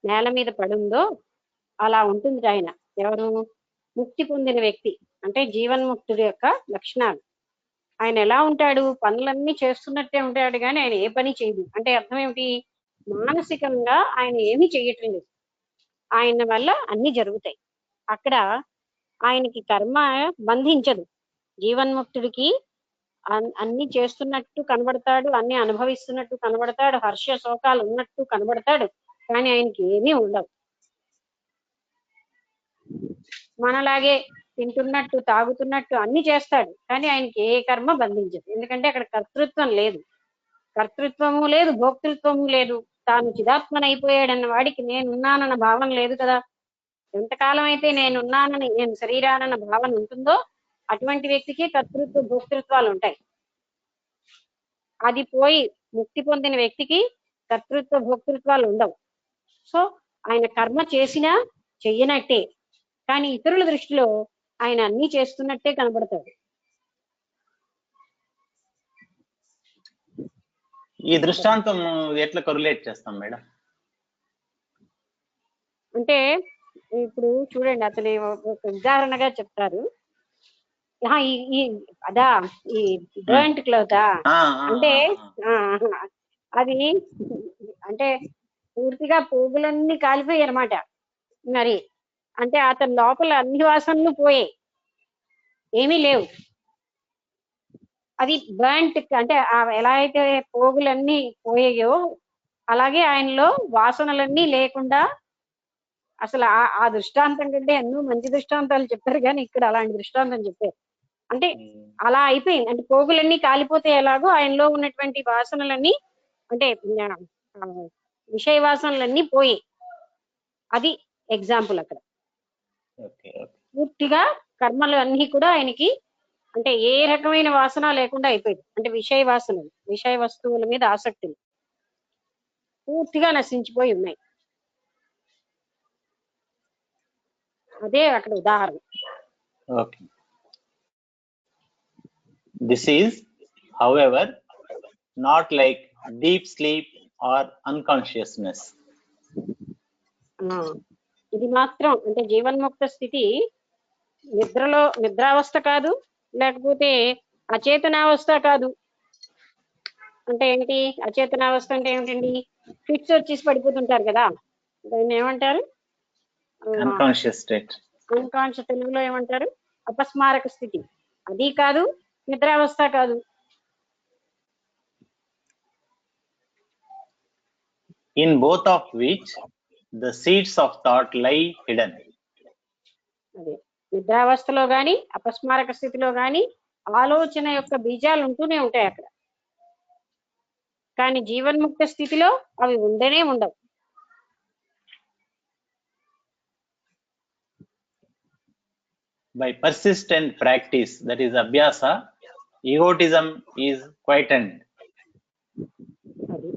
నేల మీద పడుందో అలా ఉంటుంది ఆయన. ఎవరు? ముక్తి పొందిన వ్యక్తి అంటే జీవన్ముక్తుడి యొక్క లక్షణాలు. ఆయన ఎలా ఉంటాడు? పనులన్నీ చేస్తున్నట్టే ఉంటాడు కానీ ఆయన ఏ పని చేయదు. అంటే అర్థం ఏమిటి? మానసికంగా ఆయన ఏమీ చెయ్యటం లేదు. ఆయన వల్ల అన్ని జరుగుతాయి. అక్కడ ఆయనకి కర్మ బంధించదు. జీవన్ముక్తుడికి అన్ని చేస్తున్నట్టు కనబడతాడు, అన్ని అనుభవిస్తున్నట్టు కనబడతాడు, హర్ష శోకాలు ఉన్నట్టు కనబడతాడు, కానీ ఆయనకి ఏమీ ఉండవు. మనలాగే తింటున్నట్టు తాగుతున్నట్టు అన్ని చేస్తాడు, కానీ ఆయనకి ఏ కర్మ బంధించదు. ఎందుకంటే అక్కడ కర్తృత్వం లేదు, కర్తృత్వము లేదు, భోక్తృత్వము లేదు. తాను చిదాత్మనైపోయాడన్న వాడికి నేనున్నానన్న భావన లేదు కదా. ఎంతకాలం అయితే నేనున్నానని, నేను శరీరానన్న భావన ఉంటుందో అటువంటి వ్యక్తికి కర్తృత్వ భోక్తృత్వాలు ఉంటాయి. అది పోయి ముక్తి పొందిన వ్యక్తికి కర్తృత్వ భోక్తృత్వాలు ఉండవు. సో ఆయన కర్మ చేసినా చెయ్యనట్టే, కానీ ఇతరుల దృష్టిలో ఆయన అన్ని చేస్తున్నట్టే కనబడతాడు. ఈ దృష్టాంతం ఎట్లా కొరిలేట్ చేస్తాం మేడం? అంటే ఇప్పుడు చూడండి, అతను ఒక ఉదాహరణగా చెప్తారు. అదా ఈ బర్ంట్ క్లాత్ అంటే అది అంటే పూర్తిగా పోగులన్నీ కాలిపోయాయి అన్నమాట. మరి అంటే అతని లోపల అన్ని వాసనలు పోయాయి, ఏమీ లేవు. అది బర్ంట్ అంటే ఎలా అయితే పోగులన్నీ పోయాయో అలాగే ఆయనలో వాసనలన్నీ లేకుండా. అసలు ఆ దృష్టాంతం కంటే ఎన్నో మంచి దృష్టాంతాలు చెప్పారు, కానీ ఇక్కడ అలాంటి దృష్టాంతం చెప్పారు. అంటే అలా అయిపోయింది. అంటే పోగులన్నీ కాలిపోతే ఎలాగో ఆయనలో ఉన్నటువంటి వాసనలన్నీ, అంటే విషయ వాసనలన్నీ పోయాయి. అది ఎగ్జాంపుల్ అక్కడ. పూర్తిగా కర్మలు అన్ని కూడా ఆయనకి అంటే ఏ రకమైన వాసన లేకుండా అయిపోయింది. అంటే విషయ వాసనలు, విషయ వస్తువుల మీద ఆసక్తులు పూర్తిగా నశించిపోయి ఉన్నాయి. అదే అక్కడ ఉదాహరణ. Okay. This is, however, not like deep sleep or unconsciousness. ఇది మాత్రం అంటే జీవన్ముక్త స్థితి నిద్రావస్థ కాదు, లేకపోతే అచేతనావస్థ కాదు. అంటే ఏంటి అచేతనావస్థ అంటే ఏమిటండి? ఫిట్స్ వచ్చేసి పడిపోతుంటారు కదా, దాన్ని ఏమంటారు? Unconscious state. అన్కాన్షియస్ తెలుగులో ఏమంటారు? అపస్మారక స్థితి. అది కాదు, నిద్రావస్థ కాదు. In both of which the seeds of thought lie hidden. అదే నిద్రావస్థలో గాని అపస్మారక స్థితిలో గాని ఆలోచన యొక్క బీజాలు ఉంటూనే ఉంటాయి అక్కడ, కానీ జీవన్ముక్త స్థితిలో అవి ఉండనే ఉండవు. By persistent practice, that is abhyasa, egotism is quietened. అది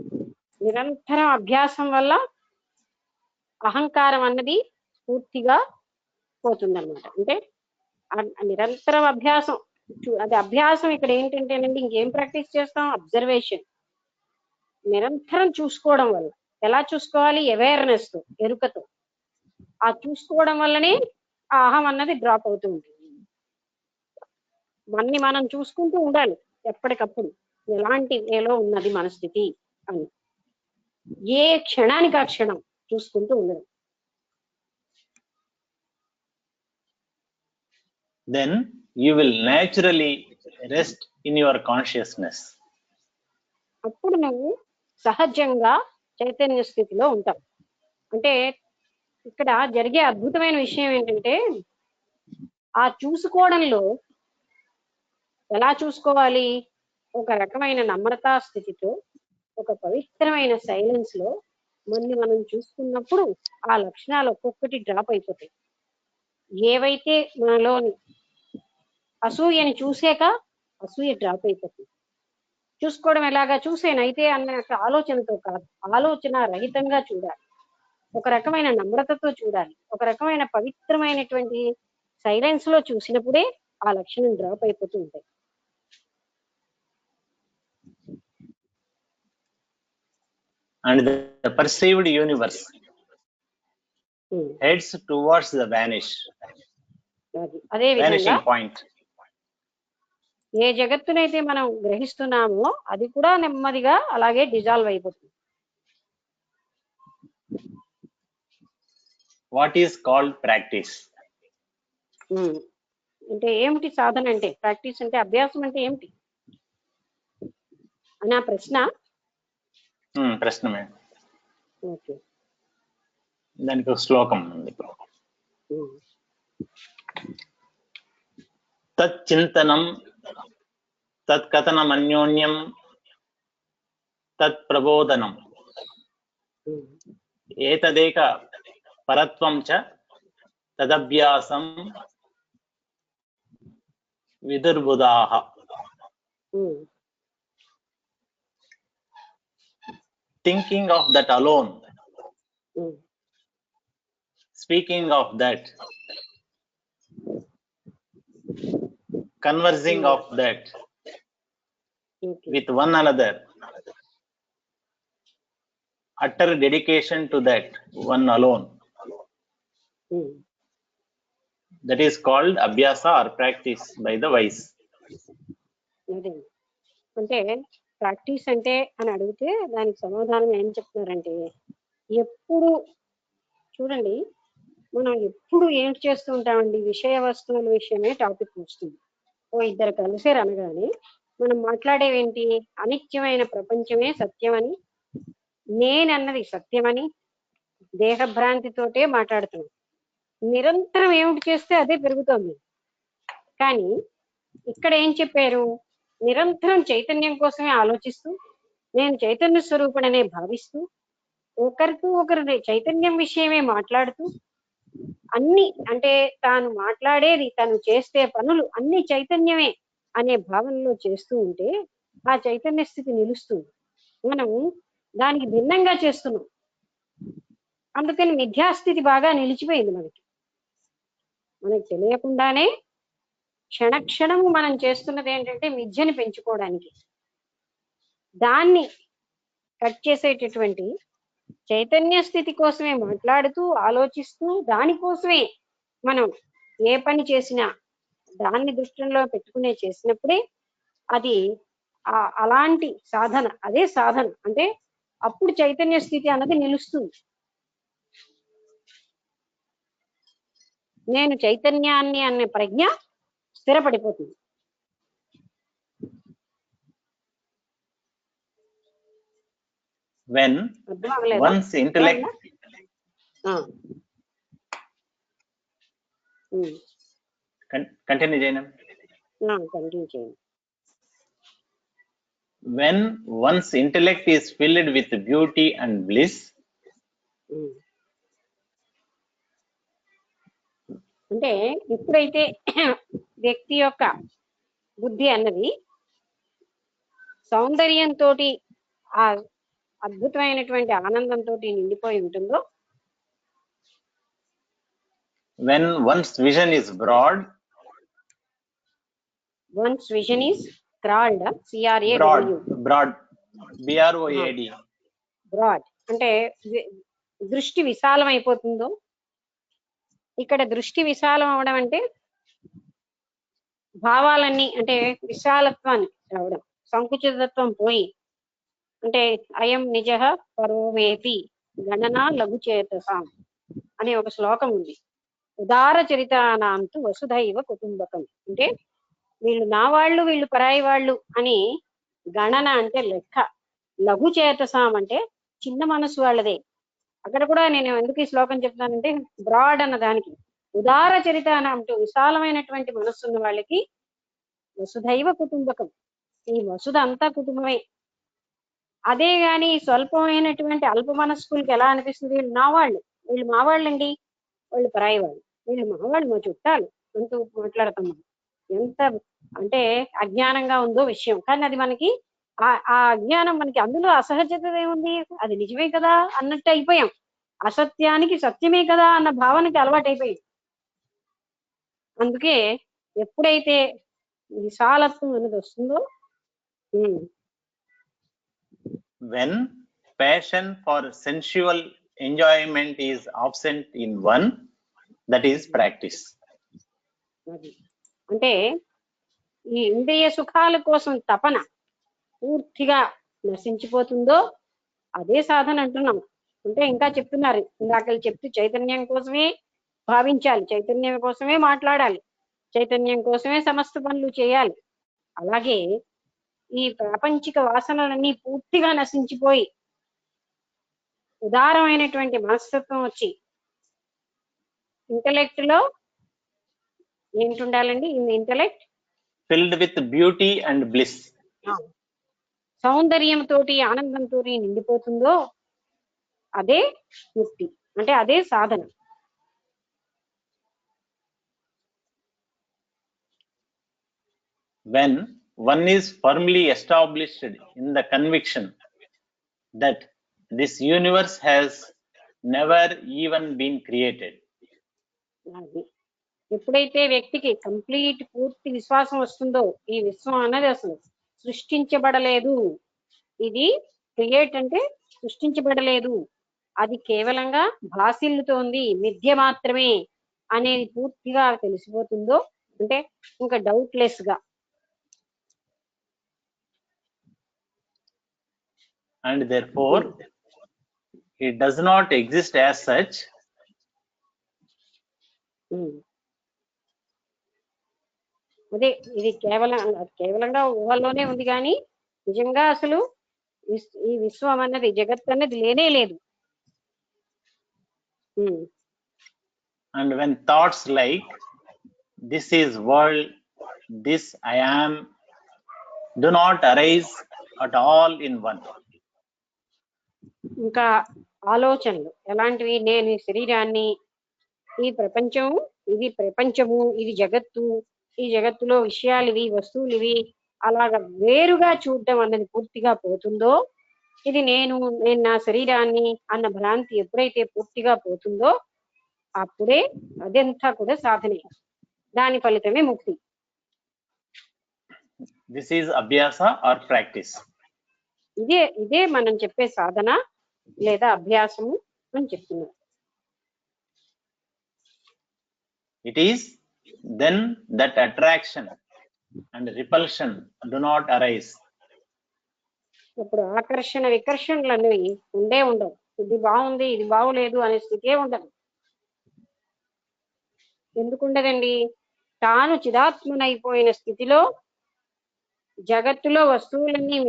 నిరంతరం అభ్యాసం వల్ల అహంకారం అన్నది పూర్తిగా పోతుందన్నమాట. అంటే నిరంతరం అభ్యాసం, అది అభ్యాసం ఇక్కడ ఏంటంటేనండి, ఇంకేం ప్రాక్టీస్ చేస్తాం? అబ్జర్వేషన్. నిరంతరం చూసుకోవడం వల్ల. ఎలా చూసుకోవాలి? అవేర్నెస్ తో, ఎరుకతో. ఆ చూసుకోవడం వల్లనే ఆ అహం అన్నది డ్రాప్ అవుతూ ఉంటుంది. మనని మనం చూసుకుంటూ ఉండాలి ఎప్పటికప్పుడు, ఎలాంటి వేలో ఉన్నది మన స్థితి అని. ఏ క్షణానికి ఆ క్షణం చూసుకుంటూ ఉండడం. Then you will naturally rest in your consciousness. అప్పుడు నువ్వు సహజంగా చైతన్య స్థితిలో ఉంటావు. అంటే ఇక్కడ జరిగే అద్భుతమైన విషయం ఏంటంటే, ఆ చూసుకోవడంలో ఎలా చూసుకోవాలి? ఒక రకమైన నమ్రతా స్థితితో, ఒక పవిత్రమైన సైలెన్స్ లో మనం చూసుకున్నప్పుడు ఆ లక్షణాలు ఒక్కొక్కటి డ్రాప్ అయిపోతాయి. ఏవైతే మనలోని అసూయని చూసాక అసూయ డ్రాప్ అయిపోతుంది. చూసుకోవడం ఎలాగా చూసేనైతే అన్న ఆలోచనతో కాదు, ఆలోచన రహితంగా చూడాలి, ఒక రకమైన నమ్రతతో చూడాలి, ఒక రకమైన పవిత్రమైనటువంటి సైలెన్స్ లో చూసినప్పుడే ఆ లక్షణం డ్రాప్ అయిపోతూ ఉంటాయి. And the perceived universe heads towards the అదే విధంగా vanishing point. ఏ జగత్తునైతే మనం గ్రహిస్తున్నామో అది కూడా నెమ్మదిగా అలాగే డిజాల్వ్ అయిపోతుంది. What is called practice? అంటే ఏమిటి సాధన అంటే, ప్రాక్టీస్ అంటే, అభ్యాసం అంటే ఏమిటి అని ఆ ప్రశ్న. ప్రశ్న మేడం. ఓకే, దానికి ఒక శ్లోకం ఉంది. తచ్చింతనం తత్కథనం అన్యోన్యం తత్ ప్రబోధనం ఏతదేక పరత్వం చ తదభ్యాసం విదుర్బుధాః. Thinking of that alone, speaking of that, conversing of that with one another, utter dedication to that one alone, that is called abhyasa or practice by the wise. అంటే ప్రాక్టీస్ అంటే అని అడిగితే దానికి సమాధానం ఏం చెప్తున్నారంటే, ఎప్పుడు చూడండి, మనం ఎప్పుడు ఏంటి చేస్తూ ఉంటామండి, విషయ వస్తువుల విషయమే టాపిక్ వస్తుంది. ఓ ఇద్దరు కలిసారు అనగానే మనం మాట్లాడేవేంటి, అనిత్యమైన ప్రపంచమే సత్యమని, నేనన్నది సత్యమని దేహభ్రాంతితోటే మాట్లాడుతున్నాం. నిరంతరం ఏమిటి చేస్తే అదే పెరుగుతోంది. కానీ ఇక్కడ ఏం చెప్పారు, నిరంతరం చైతన్యం కోసమే ఆలోచిస్తూ, నేను చైతన్య స్వరూపుడనే భావిస్తూ, ఒకరితో ఒకరు చైతన్యం విషయమే మాట్లాడుతూ, అన్ని అంటే తాను మాట్లాడేది, తను చేసే పనులు అన్ని చైతన్యమే అనే భావనలో చేస్తూ ఉంటే ఆ చైతన్య స్థితి నిలుస్తుంది. మనం దానికి భిన్నంగా చేస్తున్నాం, అందుకని మిథ్యాస్థితి బాగా నిలిచిపోయింది. మనకి తెలియకుండానే క్షణక్షణము మనం చేస్తున్నది ఏంటంటే మిథ్యని పెంచుకోవడానికి. దాన్ని కట్ చేసేటటువంటి చైతన్య స్థితి కోసమే మాట్లాడుతూ ఆలోచిస్తూ, దానికోసమే మనం ఏ పని చేసినా దాన్ని దృష్టిలో పెట్టుకునే చేసినప్పుడే అది అలాంటి సాధన, అదే సాధన అంటే అప్పుడు చైతన్య స్థితి అన్నది నిలుస్తుంది. నేను చైతన్యాన్ని అనే ప్రజ్ఞ స్థిరపడిపోతుంది. When one's intellect continue Jainam. Continue చేయండి. When one's intellect is filled with beauty and bliss, అంటే ఎప్పుడైతే వ్యక్తి యొక్క బుద్ధి అన్నది సౌందర్యంతో, ఆ అద్భుతమైనటువంటి ఆనందంతో నిండిపోయి ఉంటుందో, when one's vision is broad, one's vision is broad, broad, BROAD, broad అంటే దృష్టి విశాలం అయిపోతుందో. ఇక్కడ దృష్టి విశాలం అవడం అంటే భావాలన్నీ అంటే విశాలత్వాన్ని రావడం, సంకుచితత్వం పోయి, అంటే అయం నిజ పరోవేతి గణన లఘుచేతసాం అనే ఒక శ్లోకం ఉంది. ఉదార చరితానాంతు వసుధైవ కుటుంబకం అంటే వీళ్ళు నా వాళ్ళు, వీళ్ళు పరాయి వాళ్ళు అని గణన అంటే లెక్క, లఘుచేతసాం అంటే చిన్న మనసు వాళ్ళదే. అక్కడ కూడా నేను ఎందుకు ఈ శ్లోకం చెప్తానంటే, బ్రాడ్ అన్న దానికి ఉదార చరితాన అంటూ విశాలమైనటువంటి మనస్సు ఉన్న వాళ్ళకి వసుధైవ కుటుంబకం, ఈ వసుధ అంతా కుటుంబమే. అదే గాని స్వల్పమైనటువంటి అల్ప మనస్కులకి ఎలా అనిపిస్తుంది, వీళ్ళు నా వాళ్ళు, వీళ్ళు మా వాళ్ళండి, వాళ్ళు పరాయి వాళ్ళు, వీళ్ళు మా వాళ్ళు, మా చుట్టాలు అంటూ మాట్లాడతాం. ఎంత అంటే అజ్ఞానంగా ఉందో విషయం. కానీ అది మనకి ఆ అజ్ఞానం మనకి అందులో అసహజత ఏముంది, అది నిజమే కదా అన్నట్టు అయిపోయాం. అసత్యానికి సత్యమే కదా అన్న భావనకి అలవాటు అయిపోయాం. అందుకే ఎప్పుడైతే విశాలత్వం అనేది వస్తుందో when passion for sensual enjoyment is absent in one, that is practice. అంటే ఈ ఇంద్రియ సుఖాల కోసం తపన పూర్తిగా నశించిపోతుందో అదే సాధన అంటున్నాం. అంటే ఇంకా చెప్తున్నారు, ఇందాక చెప్తూ చైతన్యం కోసమే భావించాలి, చైతన్యం కోసమే మాట్లాడాలి, చైతన్యం కోసమే సమస్త పనులు చేయాలి. అలాగే ఈ ప్రాపంచిక వాసనలన్నీ పూర్తిగా నశించిపోయి ఉదారమైనటువంటి మనస్తత్వం వచ్చి ఇంటలెక్ట్ లో ఏంటి ఉండాలండి? Intellect filled with beauty and bliss. సౌందర్యంతో ఆనందంతో నిండిపోతుందో అదే ముక్తి, అంటే అదే సాధన. When one is firmly established in the conviction that this universe has never even been created. ఎప్పుడైతే వ్యక్తికి కంప్లీట్ పూర్తి విశ్వాసం వస్తుందో ఈ విశ్వం అన్నది అసలు సృష్టించబడలేదు, ఇది క్రియేట్ అంటే సృష్టించబడలేదు, అది కేవలంగా భాసిల్లుతోంది, మిథ్య మాత్రమే అనేది పూర్తిగా తెలిసిపోతుందో, అంటే ఇంకా డౌట్లెస్ గా. And therefore it does not exist as such. అదే ఇది కేవలంగా ఊహల్లోనే ఉంది, కానీ నిజంగా అసలు ఈ విశ్వం అన్నది జగత్ అన్నది లేనే లేదు. And when thoughts like this is world, this I am, do not arise at all in one. ఇంకా ఆలోచనలు ఎలాంటివి? నేను ఈ శరీరాన్ని, ఈ ప్రపంచము, ఇది ప్రపంచము, ఇది జగత్తు, ఈ జగత్తులో విషయాలు ఇవి, వస్తువులు ఇవి, అలాగా వేరుగా చూడటం అన్నది పూర్తిగా పోతుందో, ఇది నేను నా శరీరాన్ని అన్న భ్రాంతి ఎప్పుడైతే పూర్తిగా పోతుందో అప్పుడే అదంతా కూడా సాధనే, దాని ఫలితమే ముక్తి. This is abhyasa or practice. ఇదే మనం చెప్పే సాధన లేదా అభ్యాసము అని చెప్తున్నారు. It is then that attraction and repulsion do not arise. ఇప్పుడు ఆకర్షణ వికర్షణలు అనేవి ఉండవు. ఇది బాగుంది, ఇది బాగులేదు అనే స్థితే ఉండదు. ఎందుకుండదండి? తాను చిదాత్మనైపోయిన స్థితిలో జగత్తులో వస్తువులన్నీ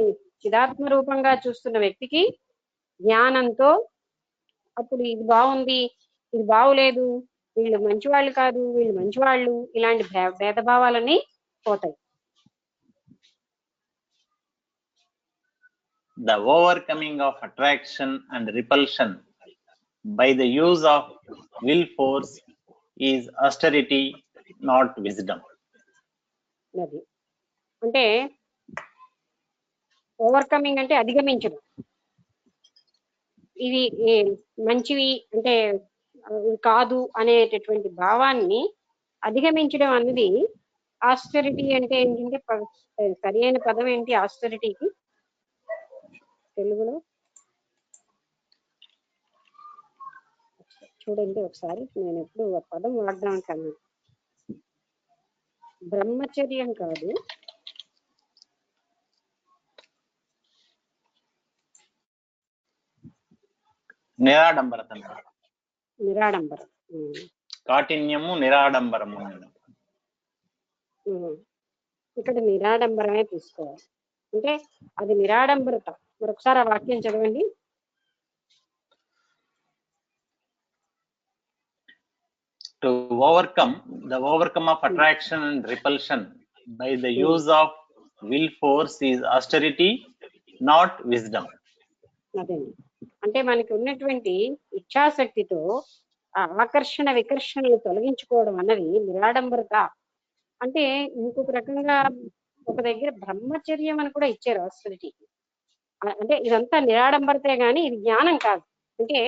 చిదాత్మ రూపంగా చూస్తున్న వ్యక్తికి జ్ఞానంతో అప్పుడు ఇది బాగుంది, ఇది బాగులేదు, వీళ్ళు మంచివాళ్ళు కాదు, వీళ్ళు మంచివాళ్ళు, ఇలాంటి భేదభావాలన్నీ పోతాయి. The overcoming of attraction and repulsion by the use of will force is austerity, not wisdom. అది అంటే ఓవర్కమింగ్ అంటే అధిగమించడం. ఇది మంచివి అంటే కాదు అనేటటువంటి భావాన్ని అధిగమించడం అన్నది ఆస్టరిటీ. అంటే ఏంటంటే సరి అయిన పదం ఏంటి ఆస్టరిటీకి తెలుగులో? చూడండి ఒకసారి, నేను ఎప్పుడు ఆ పదం వాడదాం కన్నా, బ్రహ్మచర్యం కాదు, నిరాడంబరత, నిరాడంబరం. కాఠిన్యము నిరాడంబరము. ఇక్కడ నిరాడంబరమే తీసుకోవాలి. అంటే అది నిరాడంబరత. మరొకసారి ఆ వాక్యం చదవండి. To overcome of attraction and repulsion by the use of will force is austerity, not wisdom. అదే అంటే మనకి ఉన్నటువంటి ఇచ్ఛాశక్తితో ఆ ఆకర్షణ వికర్షణలు తొలగించుకోవడం అన్నది నిరాడంబరత. అంటే ఇంకొక రకంగా ఒక దగ్గర బ్రహ్మచర్యం అని కూడా ఇచ్చారు ఆస్ట్రిటీకి. అంటే ఇదంతా నిరాడంబరతే గాని ఇది జ్ఞానం కాదు. అంటే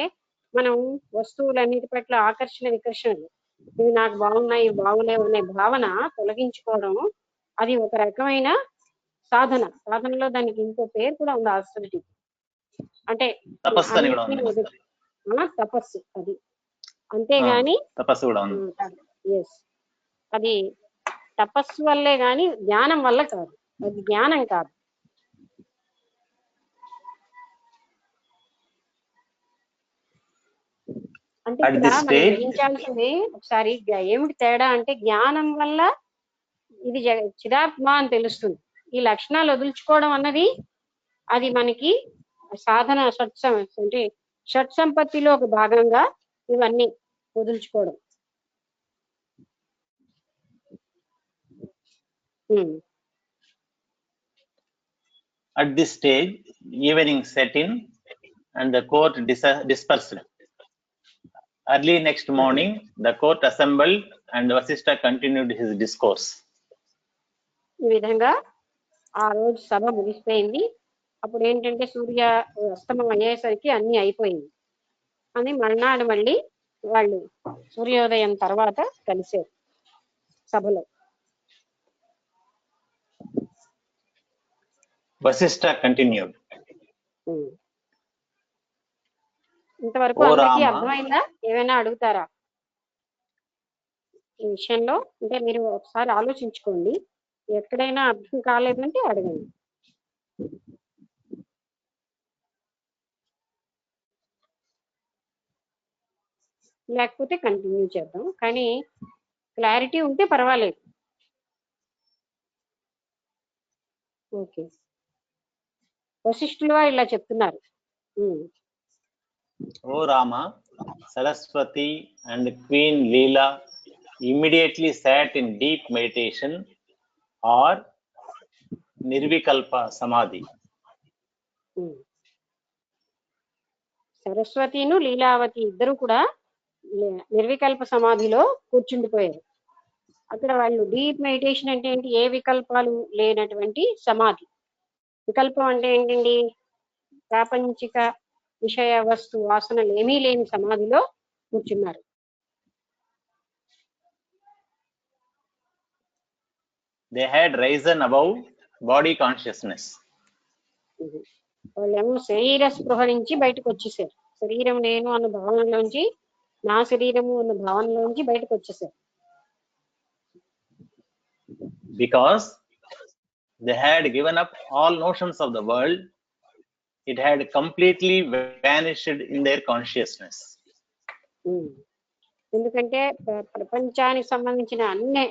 మనం వస్తువులన్నిటి పట్ల ఆకర్షణ వికర్షణలు, ఇవి నాకు బాగున్నాయి ఇవి బాగులేవు అనే భావన తొలగించుకోవడం, అది ఒక రకమైన సాధనలో దానికి ఇంకో పేరు కూడా ఉంది ఆస్ట్రిటీ. అంటే తపస్సు అని కూడా అన్నిటినీ ఉంది. తపస్సు అది. అంతేగాని తపస్సు కూడా ఉంది. ఎస్, అది తపస్సు వల్లే గాని జ్ఞానం వల్ల కాదు, అది జ్ఞానం కాదు. అంటే At ఇక్కడ this మనం stage, గ్రహించాల్సింది ఒకసారి ఏమిటి తేడా అంటే జ్ఞానం వల్ల ఇది చిదాత్మ అని తెలుస్తుంది. ఈ లక్షణాలు వదులుచుకోవడం అన్నది అది మనకి సాధన అంటే షట్సంపత్తిలో ఒక భాగంగా ఇవన్నీ వదులుచుకోవడం. at this stage, evening set in and the court dispersed. Early next morning, the court assembled and Vasishtha continued his discourse. ఈ విధంగా ఆ రోజు సభ ముగిసిపోయింది. అప్పుడు ఏంటంటే సూర్య అస్తమం అయ్యేసరికి అన్ని అయిపోయింది అని మర్నాడు మళ్ళీ వాళ్ళు సూర్యోదయం తర్వాత కలిసారు సభలో. Vasishtha continued. ఇంతవరకు ఓ అందరికీ రామ. అర్థమైందా? ఏమైనా అడుగుతారా ఈ విషయంలో? అంటే మీరు ఒకసారి ఆలోచించుకోండి, ఎక్కడైనా అర్థం కాలేదంటే అడగండి. లేకపోతే కంటిన్యూ చేద్దాం, కానీ క్లారిటీ ఉంటే పర్వాలేదు. ఓకే, వశిష్ఠులు వారు ఇలా చెప్తున్నారు. O Rama, Saraswati and Queen Leela immediately sat in deep meditation or Nirvikalpa Samadhi. సరస్వతిను Leelavathi ఇద్దరు కూడా నిర్వికల్ప సమాధిలో కూర్చుండిపోయారు. అక్కడ వాళ్ళు డీప్ మెడిటేషన్ అంటే ఏంటి? ఏ వికల్పాలు లేనటువంటి సమాధి. వికల్పం అంటే ఏంటండి? ప్రాపంచిక విషయ వస్తు వాసనలు ఏమీ లేని సమాధిలో కూర్చున్నారు. They had risen above body consciousness. వాళ్ళేమో శరీర స్పృహ నుంచి బయటకు వచ్చేసారు. శరీరం నేను అన్న భావనలోంచి, నా శరీరము అన్న భావనలోంచి బయటకు వచ్చేసారు. Because they had given up all notions of the world, it had completely vanished in their consciousness. ఎందుకంటే ప్రపంచానికి సంబంధించిన అన్ని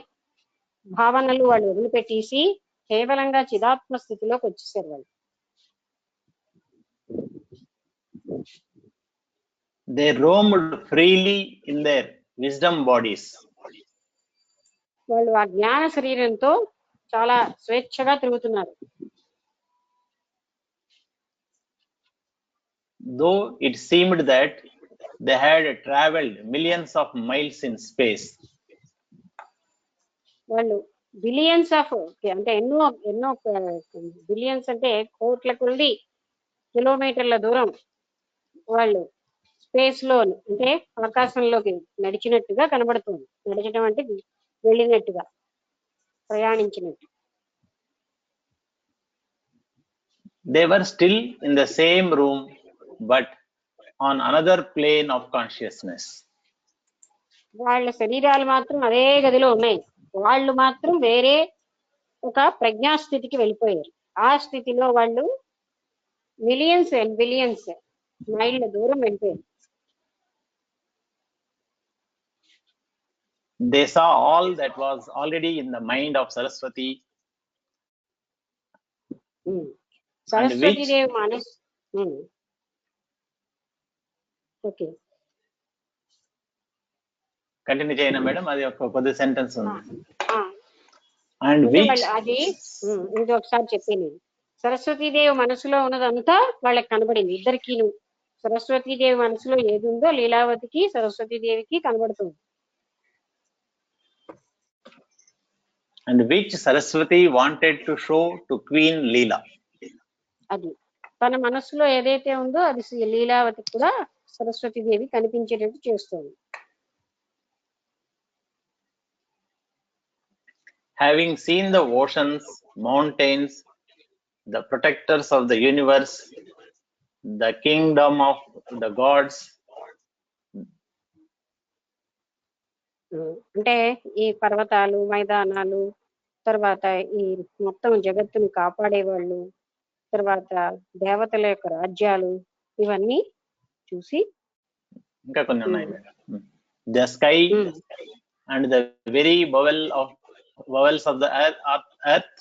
భావనలు వాళ్ళు వదిలిపెట్టేసి కేవలంగా చిదాత్మ స్థితిలోకి వచ్చేసారు వాళ్ళు. They roamed freely in their wisdom bodies. వాళ్ళు ఆ జ్ఞాన శరీరంతో చాలా స్వేచ్ఛగా తిరుగుతున్నారు. Though it seemed that they had traveled millions of miles in space. వాళ్ళు బిలియన్స్ ఆఫ్ అంటే ఎన్నో బిలియన్స్ అంటే కోట్ల కొద్ది కిలోమీటర్ల దూరం వాళ్ళు స్పేస్ లో అంటే ఆకాశంలోకి నడిచినట్టుగా కనబడుతుంది. నడిచడం అంటే వెళ్ళినట్టుగా, ప్రయాణించినట్టు. They were still in the same room, but on another plane of consciousness. వాళ్ళ శరీరాలు మాత్రం అదే గదిలో ఉన్నాయి, వాళ్ళు మాత్రం వేరే ఒక ప్రజ్ఞాస్థితికి వెళ్ళిపోయారు. ఆ స్థితిలో వాళ్ళు మిలియన్స్ అండ్ బిలియన్స్ మైళ్ళ దూరం వెళ్ళిపోయారు. They saw all that was already in the mind of Saraswati. Saraswatidevi మనసు. ఓకే, కంటిన్యూ చేయనా మేడం? అది ఒక కొద్ది సెంటెన్స్ ఉంది. అంటే And which వాళ్ళు అది ఇంకొకసారి చెప్పాను. సరస్వతీదేవి మనసులో ఉన్నదంతా వాళ్ళకి కనబడింది ఇద్దరికీను. సరస్వతీదేవి మనసులో ఏది ఉందో లీలావతికి సరస్వతీదేవికి కనబడుతుంది. And which Saraswati wanted to show to Queen Leela. అది తన మనసులో ఏదైతే ఉందో అది లీలావతి కూడా సరస్వతి దేవి కనిపించేటట్టు చేస్తుంది. Having seen the oceans, mountains, the protectors of the universe, the kingdom of the gods, అంటే ఈ పర్వతాలు, మైదానాలు, తర్వాత ఈ మొత్తం జగత్తుని కాపాడేవాళ్ళు, తర్వాత దేవతల యొక్క రాజ్యాలు, ఇవన్నీ చూసి ఇంకా కొన్ని ఉన్నాయి madam. The sky and the very bowels of the earth,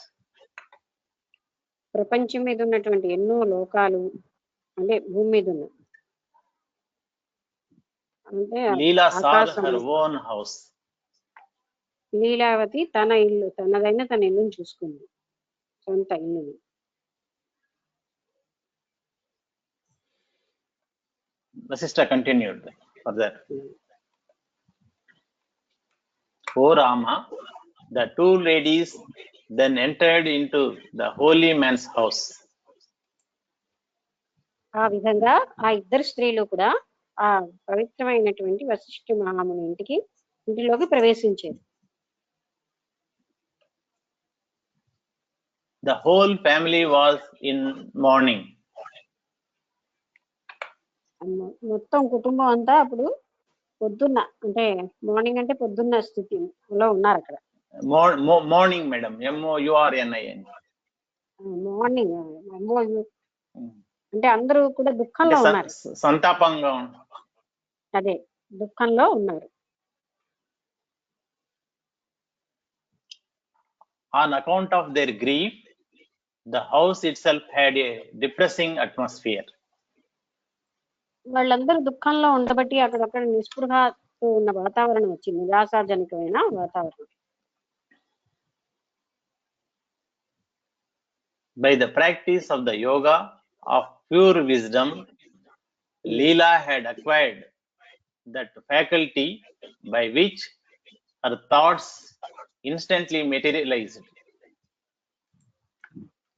ప్రపంచం మీద ఉన్నటువంటి ఎన్నో లోకాలు, అంటే భూమి మీద ఉన్న, అంటే Leela saw ఆకాశం, her own house. లీలావతి తన ఇల్లు, తన ఇల్లుని చూసుకుంది, సొంత ఇల్లుని. The sister continued further. O Rama, the two ladies then entered into the holy man's house. ఆ విధంగా ఆ ఇద్దరు స్త్రీలు కూడా ఆ పవిత్రమైనటువంటి వశిష్ఠ మహాముని ఇంటిలోకి ప్రవేశించారు. The whole family was in mourning. మొత్తం కుటుంబం అంతా అప్పుడు పొద్దున్న, అంటే మార్నింగ్ అంటే పొద్దున్న స్థితిలో ఉన్నారు అక్కడ. Mourning madam, MOURNING. మార్నింగ్ అంటే అందరూ కూడా దుఃఖంలో ఉన్నారు, సంతాపంగా, అదే దుఃఖంలో ఉన్నారు. On account of their grief, the house itself had a depressing atmosphere. వాళ్ళందరూ దుఃఖంలో ఉండబట్టి అక్కడక్కడ నిస్పృహతో ఉన్న వాతావరణం వచ్చింది, నిరాశాజనకమైన వాతావరణం. By the practice of the yoga of pure wisdom, Leela had acquired that faculty by which her thoughts instantly materialized.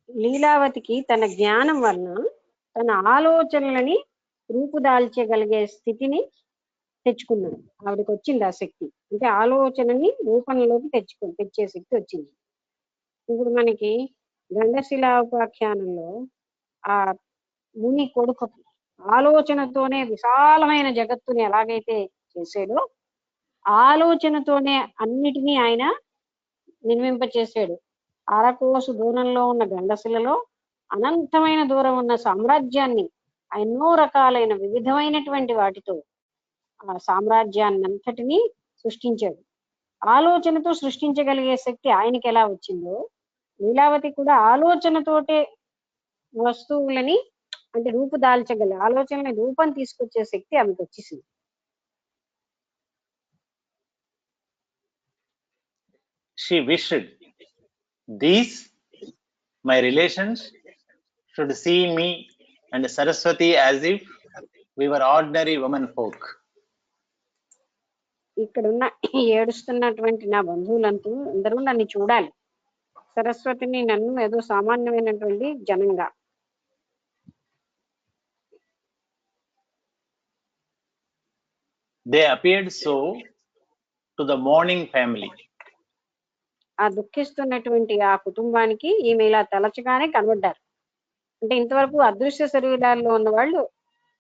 లీలావతికి తన జ్ఞానం వలన తన ఆలోచనలని రూపుదాల్చగలిగే స్థితిని తెచ్చుకున్నాడు. ఆవిడకి వచ్చింది ఆ శక్తి, అంటే ఆలోచనని రూపంలోకి తెచ్చే శక్తి వచ్చింది. ఇప్పుడు మనకి గండశిలా ఉపాఖ్యానంలో ఆ ముని కొడుకు ఆలోచనతోనే విశాలమైన జగత్తుని ఎలాగైతే చేసాడో, ఆలోచనతోనే అన్నిటినీ ఆయన నిర్మింపచేసాడు. అరకోసు దూరంలో ఉన్న గండశిలలో అనంతమైన దూరం ఉన్న సామ్రాజ్యాన్ని ఎన్నో రకాలైన వివిధమైనటువంటి వాటితో ఆ సామ్రాజ్యాన్ని అంతటినీ సృష్టించాడు. ఆలోచనతో సృష్టించగలిగే శక్తి ఆయనకి ఎలా వచ్చిందో, లీలావతి కూడా ఆలోచనతోటే వస్తువులని అంటే ఆలోచనని రూపం తీసుకొచ్చే శక్తి ఆమెకు వచ్చేసింది. She wished these my relations should see me and Saraswati as if we were ordinary women folk. ఇక్కడున్న ఏడుస్తున్నటువంటి నా బంధువులంతా అందరూ నన్ను చూడాలి, సరస్వతిని నన్ను ఏదో సామాన్యమైనటువంటి జనంగా. They appeared so to the mourning family. ఆ దుఃఖిస్తున్నటువంటి ఆ కుటుంబానికి ఈమె ఇలా తలచగానే కనబడ్డారు. అంటే ఇంతవరకు అదృశ్య శరీరాల్లో ఉన్న వాళ్ళు,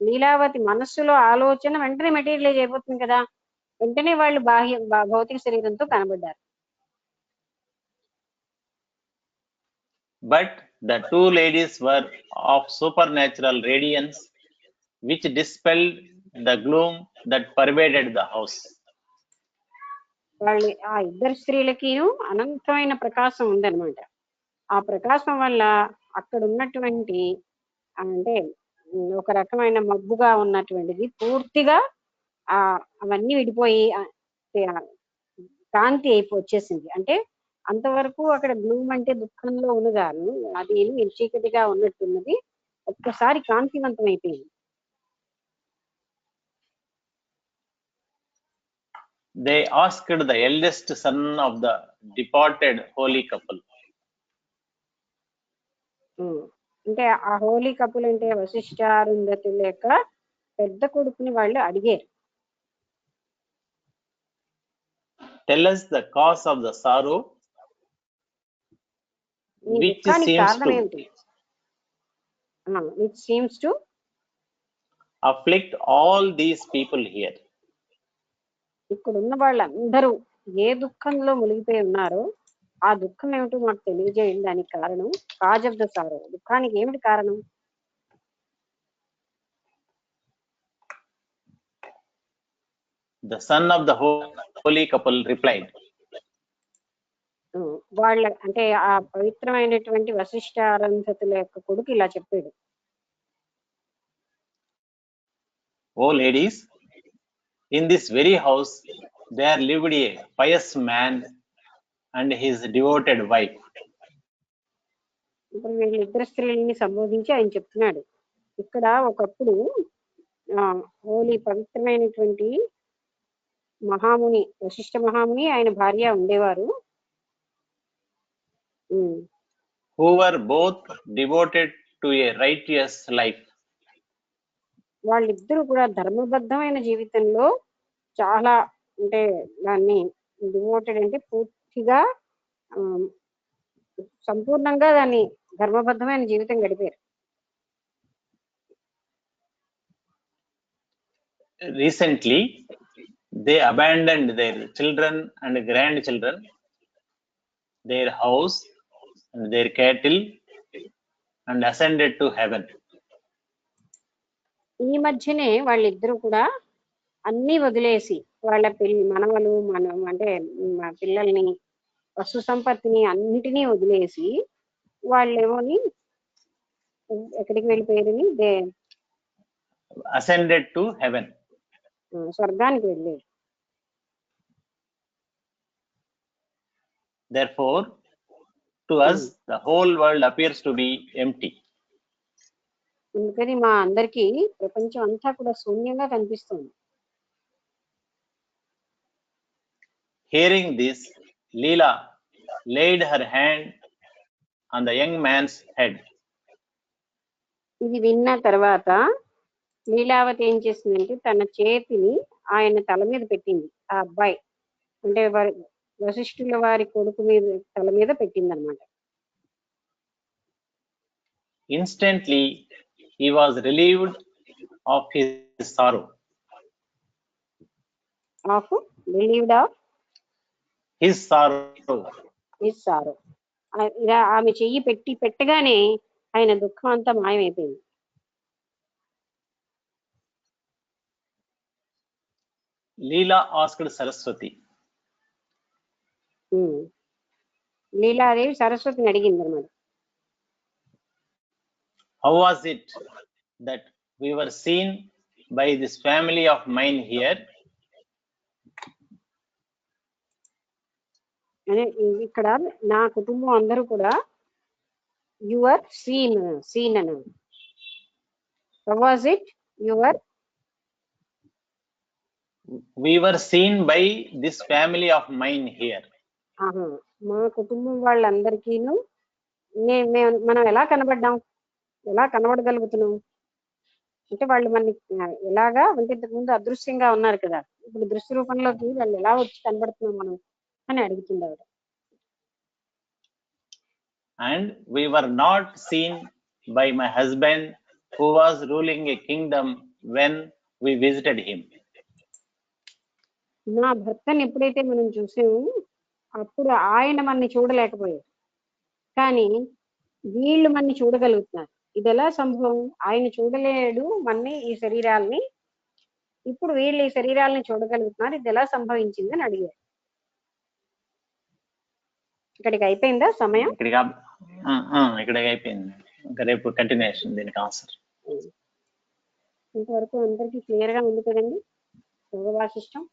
లీలావతి మనస్సులో ఆలోచన వెంటనే మెటీరియలైజ్ అయిపోతుంది కదా, వెంటనే వాళ్ళు భౌతిక శరీరంతో కనబడ్డారు. But the two ladies were of supernatural radiance, which dispelled the gloom that pervaded the house. వాళ్ళు ఆ ఇద్దరు స్త్రీలకి అనంతమైన ప్రకాశం ఉందన్నమాట. ఆ ప్రకాశం వల్ల అక్కడ ఉన్నటువంటి అంటే ఒక రకమైన మబ్బుగా ఉన్నటువంటిది పూర్తిగా అవన్నీ విడిపోయి కాంతి వచ్చేసింది. అంటే అంతవరకు అక్కడ గ్లూమ్ అంటే దుఃఖంలో ఉన్నదాను, అది చీకటిగా ఉన్నట్టున్నది ఒక్కసారి కాంతివంతం అయిపోయింది. they asked the eldest son of the departed holy couple. అంటే ఆ హోలీ కపుల్ అంటే వశిష్ఠ అరుంధతుల యొక్క పెద్ద కొడుకుని వాళ్ళు అడిగారు. Tell us the cause of the sorrow నీ which దుఃఖానికి seems కారణం to ఏమిటి? Which seems to afflict all these people here. ఇక్కడ ఉన్న వాళ్ళందరూ ఏ దుఃఖంలో మునిగిపోయి ఉన్నారో ఆ దుఃఖం ఏమిటో మాకు తెలియజేయండి. దానికి కారణం కాజ్ ఆఫ్ ద సారో, దుఃఖానికి ఏమిటి కారణం? The son of the holy couple replied, వాళ్ళ అంటే ఆ పవిత్రమైనటువంటి వశిష్ఠ అరుంధతుల యొక్క కొడుకు ఇలా చెప్పాడు. "O ladies, in this very house there lived a pious man and his devoted wife." ఇప్పుడు వీళ్ళిద్దరు స్త్రీలని సంబోధించి ఆయన చెప్తున్నాడు, ఇక్కడ ఒకప్పుడు హోలీ పవిత్రమైనటువంటి మహాముని వశిష్ఠ మహాముని ఆయన భార్య ఉండేవారు. Who were both devoted to a righteous life. వాళ్ళిద్దరూ కూడా ధర్మబద్ధమైన జీవితంలో చాలా అంటే దాన్ని డివోటెడ్ అంటే పూర్తిగా సంపూర్ణంగా దాన్ని ధర్మబద్ధమైన జీవితం గడిపారు. Recently, they abandoned their children and grandchildren, their house and their cattle, and ascended to heaven. ఈ మధ్యనే వాళ్ళిద్దరూ కూడా అన్ని వదిలేసి వాళ్ళ మనవలు అంటే పిల్లల్ని పశు సంపత్తిని అన్నిటినీ వదిలేసి వాళ్ళేమోని ఎక్కడికి వెళ్ళిపోయారని Ascended to heaven. స్వర్గానికి వెళ్ళారు. Therefore, to us, the whole world appears to be empty. అందుకని మా అందరికి ప్రపంచం అంతా కూడా శూన్యంగా కనిపిస్తుంది. Hearing this, Leela laid her hand on the young man's head. ఇది విన్న తర్వాత లీలావతి ఏం చేసిందంటే తన చేతిని ఆయన తల మీద పెట్టింది. ఆ అబ్బాయి అంటే వశిష్ఠుల వారి కొడుకు మీద తల మీద పెట్టింది అనమాట. Instantly, he was relieved of his sorrow. Of relieved of His sorrow. His sorrow. ఇలా ఆమె చెయ్యి పెట్టగానే ఆయన దుఃఖం అంతా మాయమైపోయింది. Leela asked Saraswati, లీలాదేవి సరస్వతిని అడిగింది అనమాట. how was it that we were seen by this family of mine here? అనే ఇక్కడ నా కుటుంబం అందరూ కూడా యువర్ సీన్ అన్నారు. How was it your? We were seen by this family of mine here. మా కుటుంబం వాళ్ళందరికీను మనం ఎలా కనబడగలుగుతున్నాం అంటే వాళ్ళు మనకి ఎలాగా అంటే ఇంతకు ముందు అదృశ్యంగా ఉన్నారు కదా, ఇప్పుడు దృశ్య రూపంలోకి వాళ్ళు ఎలా వచ్చి కనబడుతున్నాం మనం అని అడుగుతుంది ఆవిడ. And we were not seen by my husband who was ruling a kingdom when we visited him. నా భర్తని ఎప్పుడైతే మనం చూసామో అప్పుడు ఆయన మనని చూడలేకపోయారు, కానీ వీళ్ళు మనని చూడగలుగుతున్నారు. ఇది ఎలా సంభవం? ఆయన చూడలేడు మనని ఈ శరీరాల్ని, ఇప్పుడు వీళ్ళు ఈ శరీరాలని చూడగలుగుతున్నారు. ఇది ఎలా సంభవించింది అని అడిగారు. ఇక్కడికి అయిపోయిందా సమయం? ఇక్కడికి అయిపోయింది. ఇంకా రేపు కంటిన్యూషన్ దీనికి ఆన్సర్. ఇంతవరకు అందరికీ క్లియర్ గా ఉంది కదండి? యోగ వాసిష్టం.